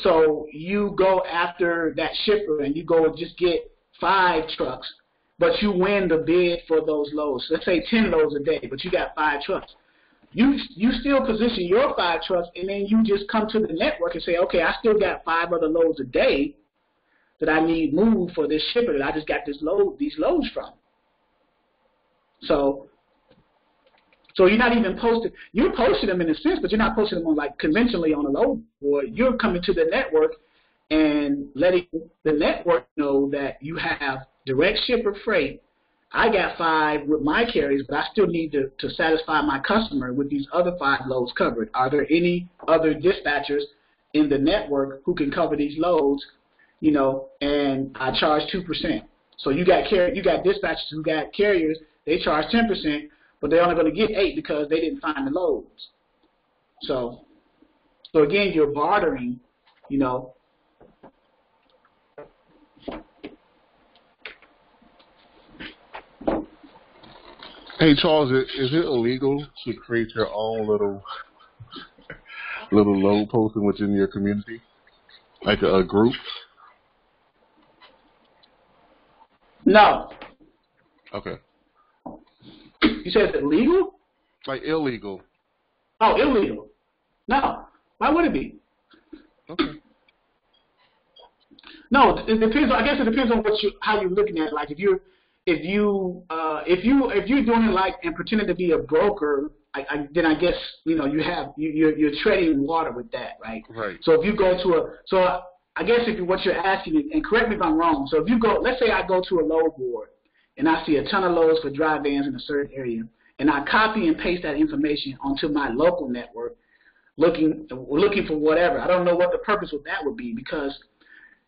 So you go after that shipper and you go and just get 5 trucks, but you win the bid for those loads. Let's say 10 loads a day, but you got 5 trucks. You still position your 5 trucks, and then you just come to the network and say, okay, I still got 5 other loads a day that I need moved for this shipper that I just got these loads from. So you're not even posting. You're posting them in a sense, but you're not posting them on like conventionally on a load board. You're coming to the network and letting the network know that you have direct shipper freight. I got 5 with my carriers, but I still need to satisfy my customer with these other 5 loads covered. Are there any other dispatchers in the network who can cover these loads? You know, and I charge 2%. So you got dispatchers who got carriers. They charge 10%. But they're only going to get 8 because they didn't find the loads. So again, you're bartering, you know. Hey, Charles, is it illegal to create your own little load posting within your community, like a group? No. Okay. You said it's illegal? Like illegal. Oh, illegal. No. Why would it be? Okay. No, it depends. I guess it depends on how you're looking at it. Like if you're doing it like and pretending to be a broker, then I guess you're treading water with that, right? Right. So if you go to I guess what you're asking, and correct me if I'm wrong. So if you go, let's say I go to a load board and I see a ton of loads for dry vans in a certain area, and I copy and paste that information onto my local network, looking for whatever. I don't know what the purpose of that would be, because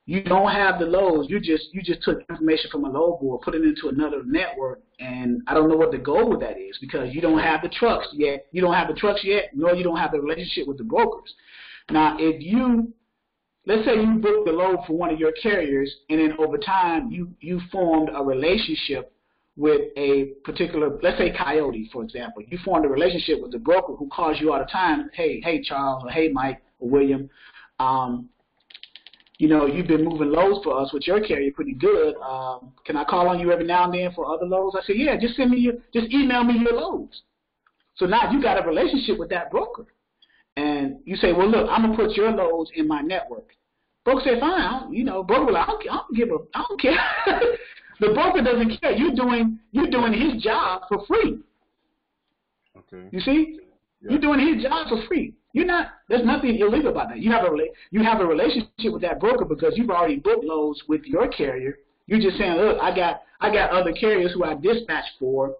you don't have the loads. You just took information from a load board, put it into another network, and I don't know what the goal with that is, because you don't have the trucks yet. You don't have the trucks yet, nor you don't have the relationship with the brokers. Now, let's say you booked the load for one of your carriers, and then over time you formed a relationship with a particular, let's say Coyote, for example. You formed a relationship with the broker who calls you all the time. Hey Charles, or hey Mike or William, you've been moving loads for us with your carrier pretty good. Can I call on you every now and then for other loads? I say, yeah, just email me your loads. So now you got a relationship with that broker. And you say, well, look, I'm going to put your loads in my network. Broker say, fine. Broker will, I don't care. The broker doesn't care. You're doing his job for free. Okay. You see? Yeah. You're doing his job for free. There's nothing illegal about that. You have a relationship with that broker because you've already booked loads with your carrier. You're just saying, look, I got other carriers who I dispatch for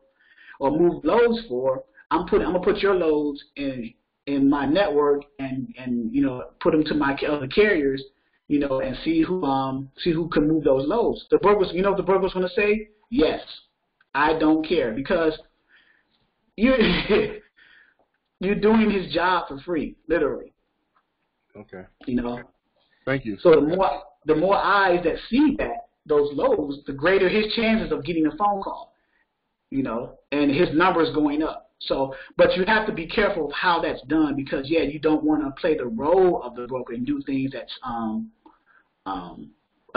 or move loads for. I'm gonna put your loads in my network and put them to my other carriers, and see who can move those loads. The brokers, what the broker's going to say? Yes, I don't care, because you're doing his job for free, literally. Okay. Thank you. So the more eyes that see those loads, the greater his chances of getting a phone call, and his numbers going up. So, but you have to be careful of how that's done, because you don't want to play the role of the broker and do things that's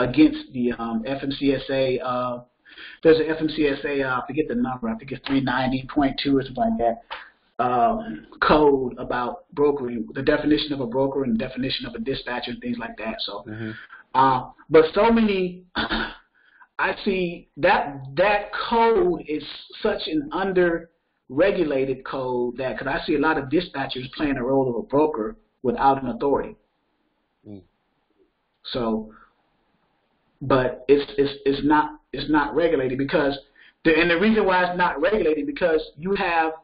against the FMCSA. There's an FMCSA, I forget the number, I think it's 390.2 or something like that, code about brokering, the definition of a broker and the definition of a dispatcher and things like that. So, but so many, I see that code is such an under-regulated code that, because I see a lot of dispatchers playing the role of a broker without an authority. So but it's not regulated because and the reason why it's not regulated because you have,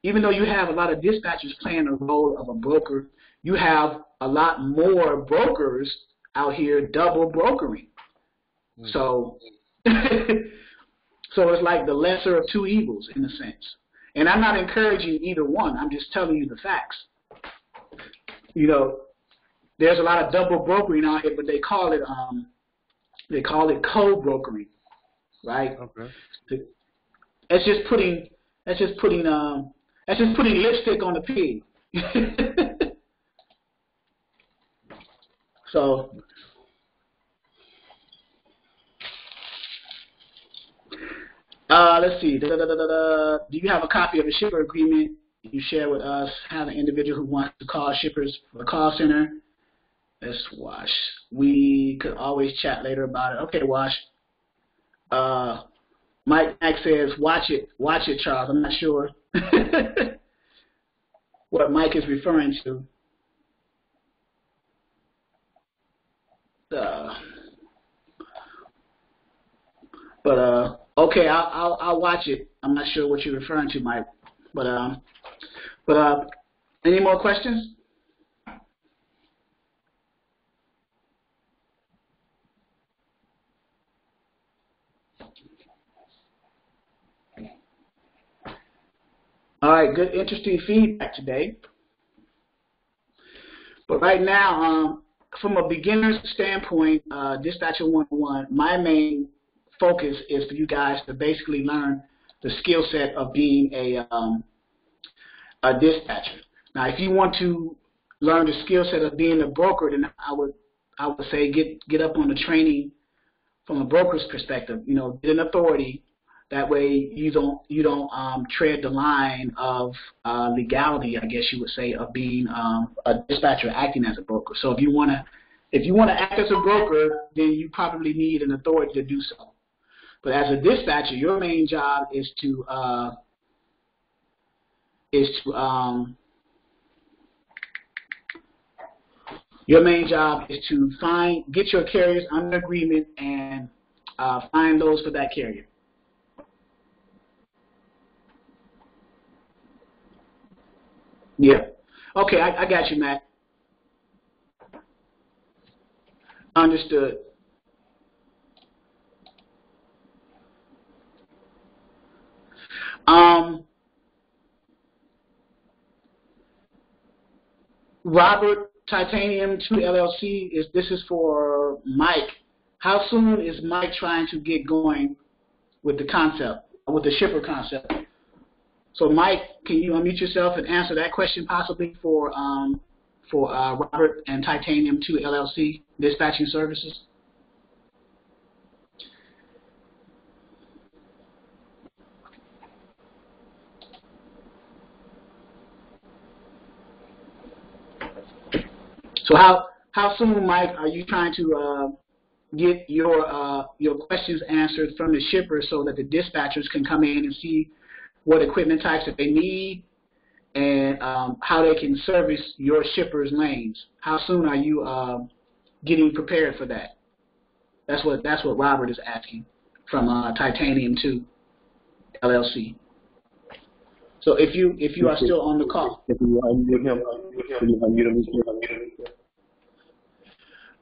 even though you have a lot of dispatchers playing the role of a broker, you have a lot more brokers out here double brokering. So so it's like the lesser of two evils in a sense. And I'm not encouraging either one. I'm just telling you the facts. You know, there's a lot of double brokering out here, but they call it co-brokering, right? Okay. That's just putting lipstick on the pig. So let's see. Do you have a copy of the shipper agreement you share with us? Have an individual who wants to call shippers for the call center. Let's Wash. We could always chat later about it. Okay, Wash. Mike says, watch it, Charles. I'm not sure what Mike is referring to. Okay, I'll watch it. I'm not sure what you're referring to, Mike. But any more questions? All right, good, interesting feedback today. But right now, from a beginner's standpoint, Dispatcher 101, my main focus is for you guys to basically learn the skill set of being a dispatcher. Now, if you want to learn the skill set of being a broker, then I would say get up on the training from a broker's perspective. You know, get an authority. That way you don't tread the line of legality, I guess you would say, of being a dispatcher acting as a broker. So if you want to act as a broker, then you probably need an authority to do so. But as a dispatcher, your main job is to get your carriers under agreement and find those for that carrier. Yeah. Okay, I got you, Matt. Understood. Robert, Titanium 2 LLC, this is for Mike. How soon is Mike trying to get going with the concept, with the shipper concept? So, Mike, can you unmute yourself and answer that question possibly for Robert and Titanium 2 LLC, dispatching services? So how soon, Mike, are you trying to get your questions answered from the shipper so that the dispatchers can come in and see what equipment types that they need and how they can service your shipper's lanes? How soon are you getting prepared for that? That's what Robert is asking from Titanium 2 LLC. So if you are still on the call.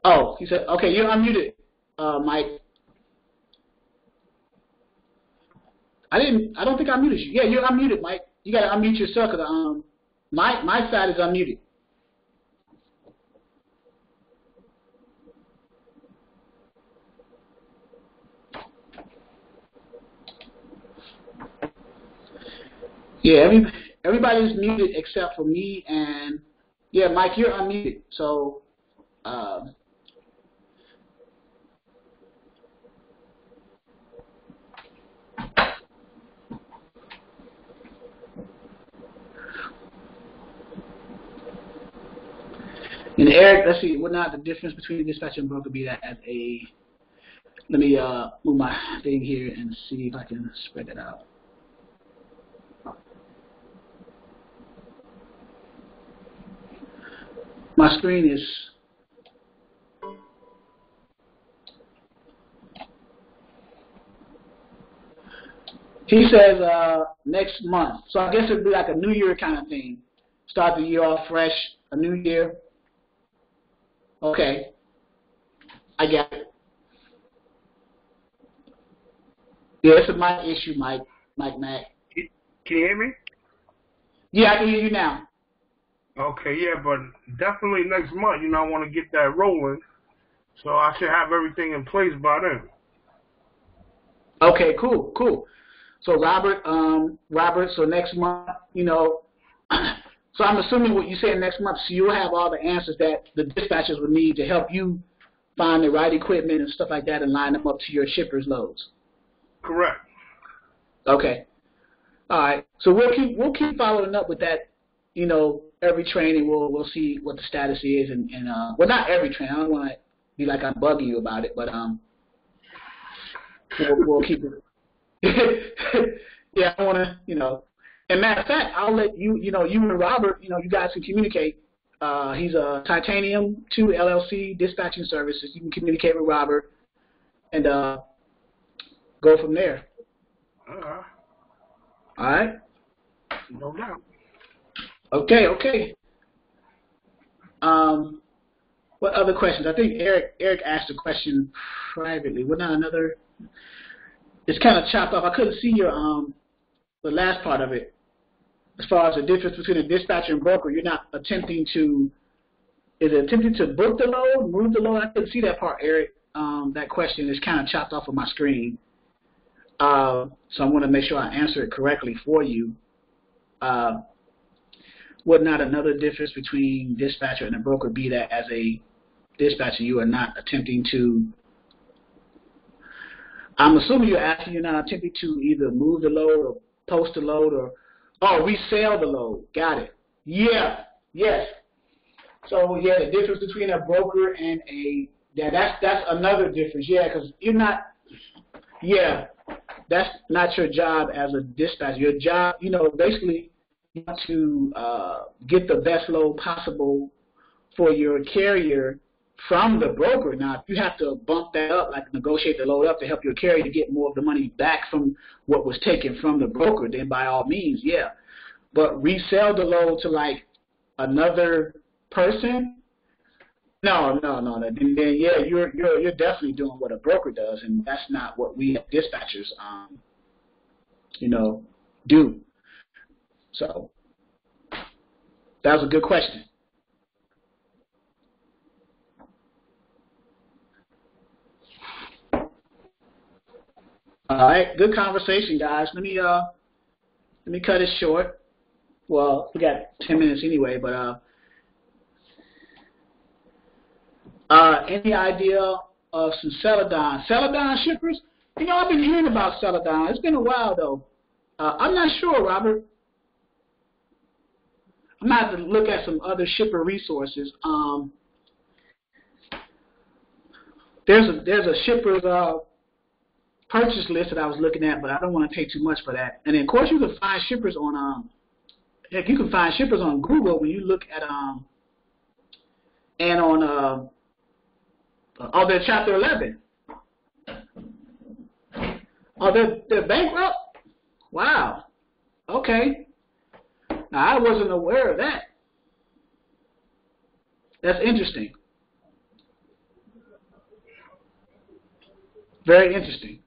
Oh, he said, okay, you're unmuted, Mike. I don't think I muted you. Yeah, you're unmuted, Mike. You got to unmute yourself because my side is unmuted. Yeah, everybody's muted except for me and yeah, Mike, you're unmuted. So. And Eric, let's see, would not the difference between a dispatcher and broker be that as a, let me move my thing here and see if I can spread it out. My screen is, He says next month. So I guess it'd be like a New Year kind of thing. Start the year off fresh, a new year. Okay. I get it. Yeah, it's a mic issue, Mike Mac. Can you hear me? Yeah, I can hear you now. Okay, yeah, but definitely next month, I want to get that rolling. So I should have everything in place by then. Okay, cool. So Robert, so next month, so I'm assuming what you said next month, so you'll have all the answers that the dispatchers would need to help you find the right equipment and stuff like that and line them up to your shippers' loads. Correct. Okay. All right. So we'll keep following up with that. Every training we'll see what the status is, and well, not every training. I don't want to be like I'm bugging you about it, but we'll keep it. Yeah, I want to, And matter of fact, I'll let you, you and Robert, you guys can communicate. He's a Titanium 2 LLC dispatching services. You can communicate with Robert and go from there. All right. No doubt. Okay. What other questions? I think Eric asked a question privately. What not another? It's kind of chopped off. I couldn't see your the last part of it. As far as the difference between a dispatcher and broker, you're not attempting to. Is it attempting to book the load, move the load? I couldn't see that part, Eric. That question is kind of chopped off of my screen. So I want to make sure I answer it correctly for you. Would not another difference between dispatcher and a broker be that as a dispatcher you are not attempting to, I'm assuming you're asking, you're not attempting to either move the load or post the load or resell the load. Got it. Yeah. Yes. So yeah, the difference between a broker and that's another difference. Yeah, because you're not. Yeah, that's not your job as a dispatcher. Your job, basically, you have to get the best load possible for your carrier from the broker. Now, if you have to bump that up, like negotiate the load up to help your carrier to get more of the money back from what was taken from the broker, then by all means, yeah. But resell the load to like another person? No. Then yeah, you're definitely doing what a broker does, and that's not what we dispatchers, do. So that was a good question. All right, good conversation, guys. Let me cut it short. Well, we got 10 minutes anyway, but any idea of some Celadon shippers? I've been hearing about Celadon. It's been a while though. I'm not sure, Robert. I'm going to have to look at some other shipper resources. There's a shipper's purchase list that I was looking at, but I don't want to pay too much for that. And then, of course, you can find shippers on you can find shippers on Google when you look at and on they're Chapter 11. Oh, they're bankrupt? Wow. Okay. Now, I wasn't aware of that. That's interesting. Very interesting.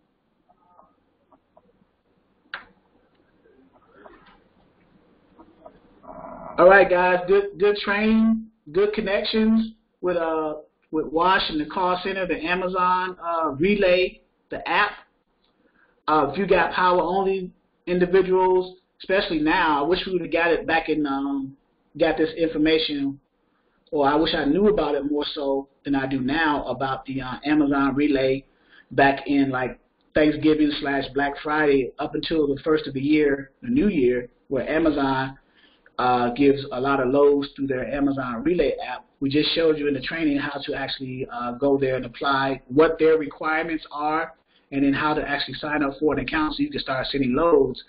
All right, guys. Good training. Good connections with Wash and the call center, the Amazon Relay, the app. If you got power only individuals, especially now, I wish we would have got it back in, got this information, or I wish I knew about it more so than I do now about the Amazon Relay back in like Thanksgiving / Black Friday up until the first of the year, the new year, where Amazon gives a lot of loads through their Amazon Relay app. We just showed you in the training how to actually go there and apply what their requirements are, and then how to actually sign up for an account so you can start sending loads.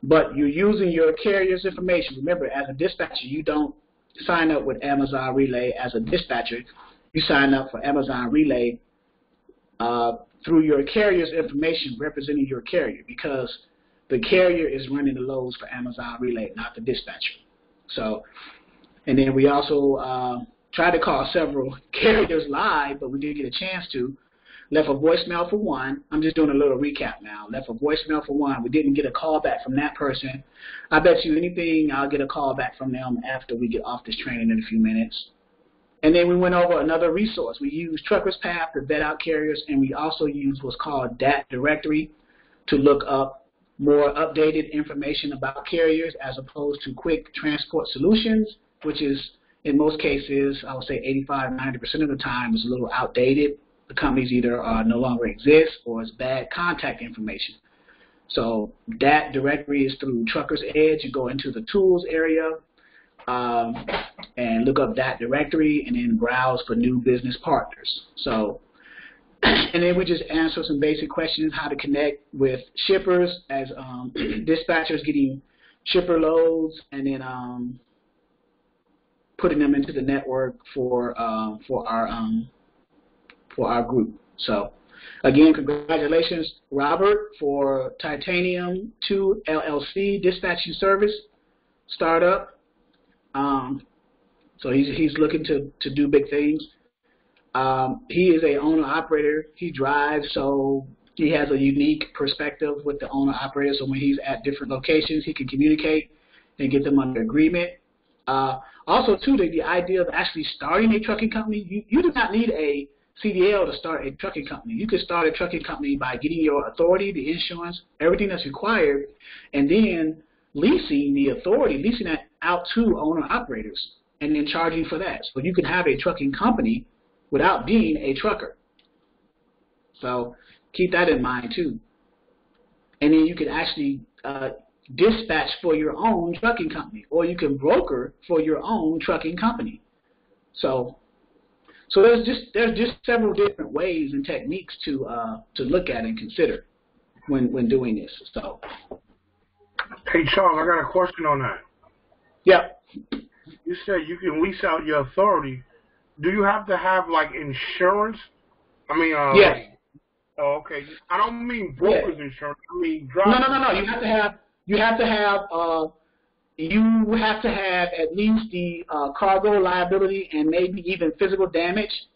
But you're using your carrier's information. Remember, as a dispatcher, you don't sign up with Amazon Relay as a dispatcher. You sign up for Amazon Relay through your carrier's information representing your carrier, because the carrier is running the loads for Amazon Relay, not the dispatcher. So, and then we also tried to call several carriers live, but we didn't get a chance to. Left a voicemail for one. I'm just doing a little recap now. Left a voicemail for one. We didn't get a call back from that person. I bet you anything I'll get a call back from them after we get off this training in a few minutes. And then we went over another resource. We used Truckers Path to vet out carriers, and we also used what's called DAT Directory to look up more updated information about carriers as opposed to Quick Transport Solutions, which is, in most cases, I would say 85–90% of the time is a little outdated. The companies either no longer exist or it's bad contact information. So that directory is through Truckers Edge. You go into the tools area and look up that directory and then browse for new business partners. So, and then we just answer some basic questions, how to connect with shippers as dispatchers getting shipper loads and then putting them into the network for our group. So, again, congratulations, Robert, for Titanium 2 LLC dispatching service startup. So he's looking to do big things. He is a owner-operator. He drives, so he has a unique perspective with the owner-operator. So when he's at different locations, he can communicate and get them under agreement. Also, too, the idea of actually starting a trucking company, you do not need a CDL to start a trucking company. You could start a trucking company by getting your authority, the insurance, everything that's required, and then leasing that out to owner-operators, and then charging for that. So you can have a trucking company without being a trucker. So keep that in mind, too. And then you can actually dispatch for your own trucking company, or you can broker for your own trucking company. So there's just several different ways and techniques to look at and consider when doing this. So, hey Charles, I got a question on that. Yeah. You said you can lease out your authority. Do you have to have like insurance? I mean, yes. Oh, okay. I don't mean broker's insurance. I mean drivers. No. You have to have at least the cargo liability and maybe even physical damage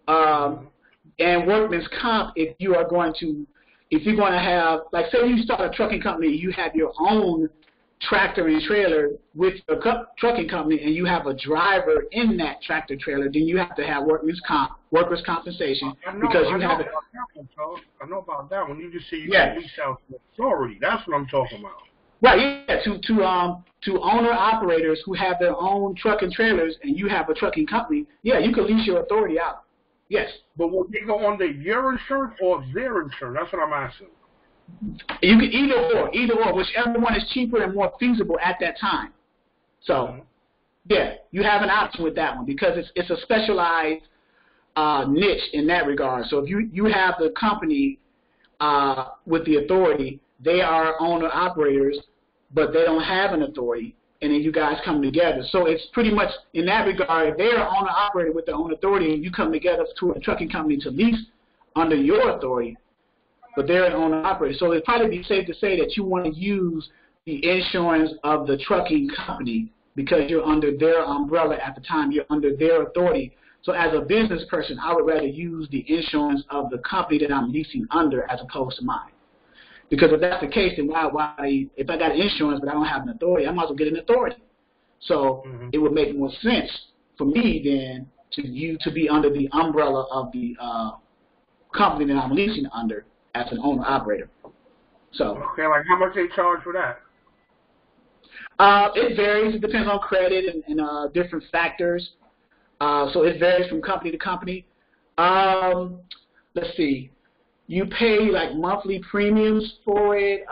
and workman's comp if you're going to have, like, say you start a trucking company, you have your own tractor and trailer with your trucking company, and you have a driver in that tractor trailer, then you have to have workers' compensation because you have. I know about that one. You just say you can lease out the authority. That's what I'm talking about. Right, yeah, to owner-operators who have their own truck and trailers and you have a trucking company, yeah, you can lease your authority out. Yes. But will they go under your insurance or their insurance? That's what I'm asking. You can either or, whichever one is cheaper and more feasible at that time. So, yeah, you have an option with that one because it's a specialized niche in that regard. So if you have the company with the authority, they are owner-operators, but they don't have an authority, and then you guys come together. So it's pretty much, in that regard, if they're an owner-operator with their own authority, and you come together to a trucking company to lease under your authority, but they're an owner-operator. So it'd probably be safe to say that you want to use the insurance of the trucking company because you're under their umbrella at the time. You're under their authority. So as a business person, I would rather use the insurance of the company that I'm leasing under as opposed to mine. Because if that's the case, then why if I got insurance but I don't have an authority, I might as well get an authority. So it would make more sense for me then to be under the umbrella of the company that I'm leasing under as an owner-operator. So okay, like how much they charge for that? It varies. It depends on credit and different factors. So it varies from company to company. Let's see. You pay like monthly premiums for it,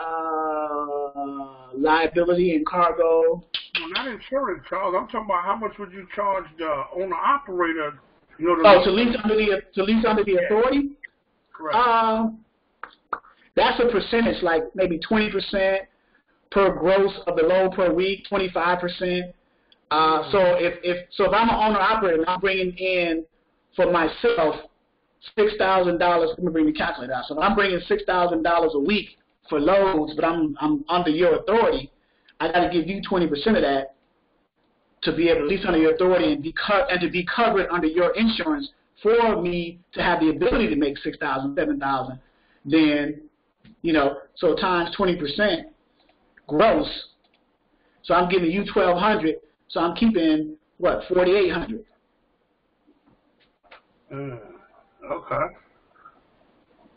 liability and cargo. No, not insurance, Charles. I'm talking about how much would you charge the owner-operator? To lease under the authority? Correct. That's a percentage, like maybe 20% per gross of the load per week, 25%. So if I'm an owner-operator and I'm bringing in for myself $6,000, let me bring the calculator out. So if I'm bringing $6,000 a week for loads, but I'm under your authority, I got to give you 20% of that to be able to lease under your authority and to be covered under your insurance for me to have the ability to make $6,000, $7,000. Then, so times 20% gross. So I'm giving you $1,200. So I'm keeping what, $4,800. Okay.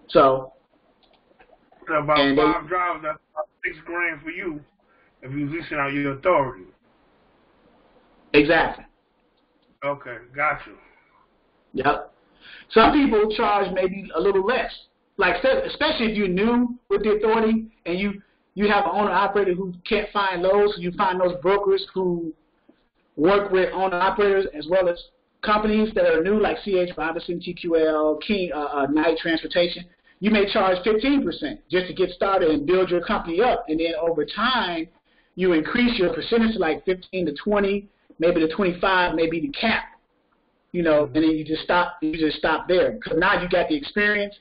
So about 5 drivers, that's about $6,000 for you if you're leasing out your authority. Exactly. Okay, got you. Yep. Some people charge maybe a little less. Like, especially if you're new with the authority and you have an owner-operator who can't find loads, so you find those brokers who work with owner-operators as well as companies that are new, like C.H. Robinson, TQL, King, Knight Transportation. You may charge 15% just to get started and build your company up. And then over time, you increase your percentage to like 15 to 20, maybe to 25, maybe the cap. And then you just stop there. Because now you got the experience,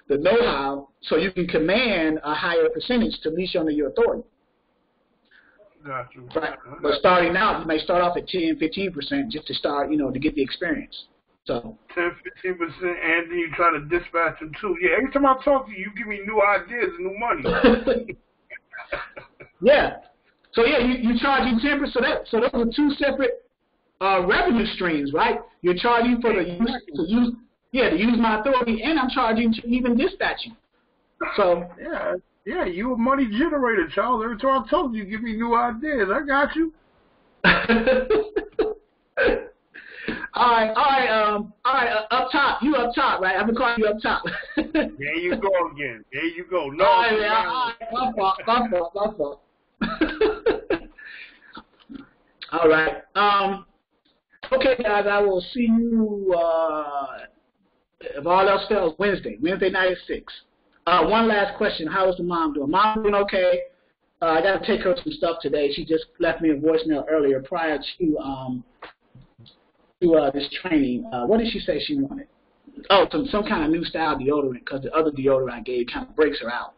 the know-how, so you can command a higher percentage to lease under your authority. Got you. Right. But starting out, you may start off at 10, 15% just to start, to get the experience. So 10, 15%, and then you try to dispatch them too. Yeah, every time I talk to you, you give me new ideas and new money. Yeah. So yeah, you charging 10%. So those are two separate revenue streams, right? You're charging for to use my authority, and I'm charging to even dispatch you. So yeah, you a money generator, Charles. Every time I talk to you, give me new ideas. I got you. All right, up top. You up top, right? I'm gonna call you up top. There you go again. There you go. No, all right, my fault. All right. Okay, guys, I will see you, if all else fails, Wednesday night at 6. One last question. How is the mom doing? Mom doing okay. I got to take her some stuff today. She just left me a voicemail earlier prior to this training. What did she say she wanted? Oh, some kind of new style deodorant, because the other deodorant I gave kind of breaks her out.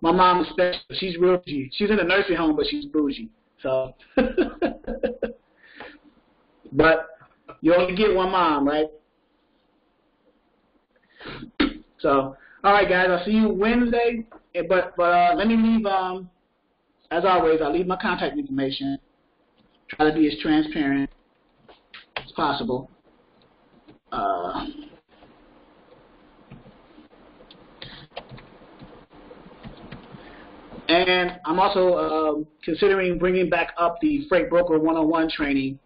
My mom is special. She's real bougie. She's in a nursing home, but she's bougie. So, but you only get one mom, right? So, all right, guys. I'll see you Wednesday. But let me leave. As always, I'll leave my contact information. Try to be as transparent as possible. And I'm also considering bringing back up the Freight Broker 101 training.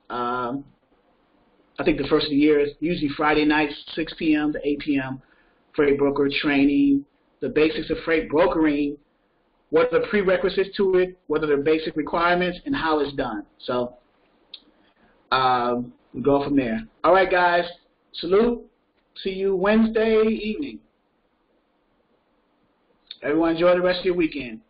I think the first of the year is usually Friday nights, 6 p.m. to 8 p.m. Freight Broker training, the basics of freight brokering, what are the prerequisites to it, what are the basic requirements, and how it's done. So we go from there. All right, guys. Salute. See you Wednesday evening. Everyone enjoy the rest of your weekend.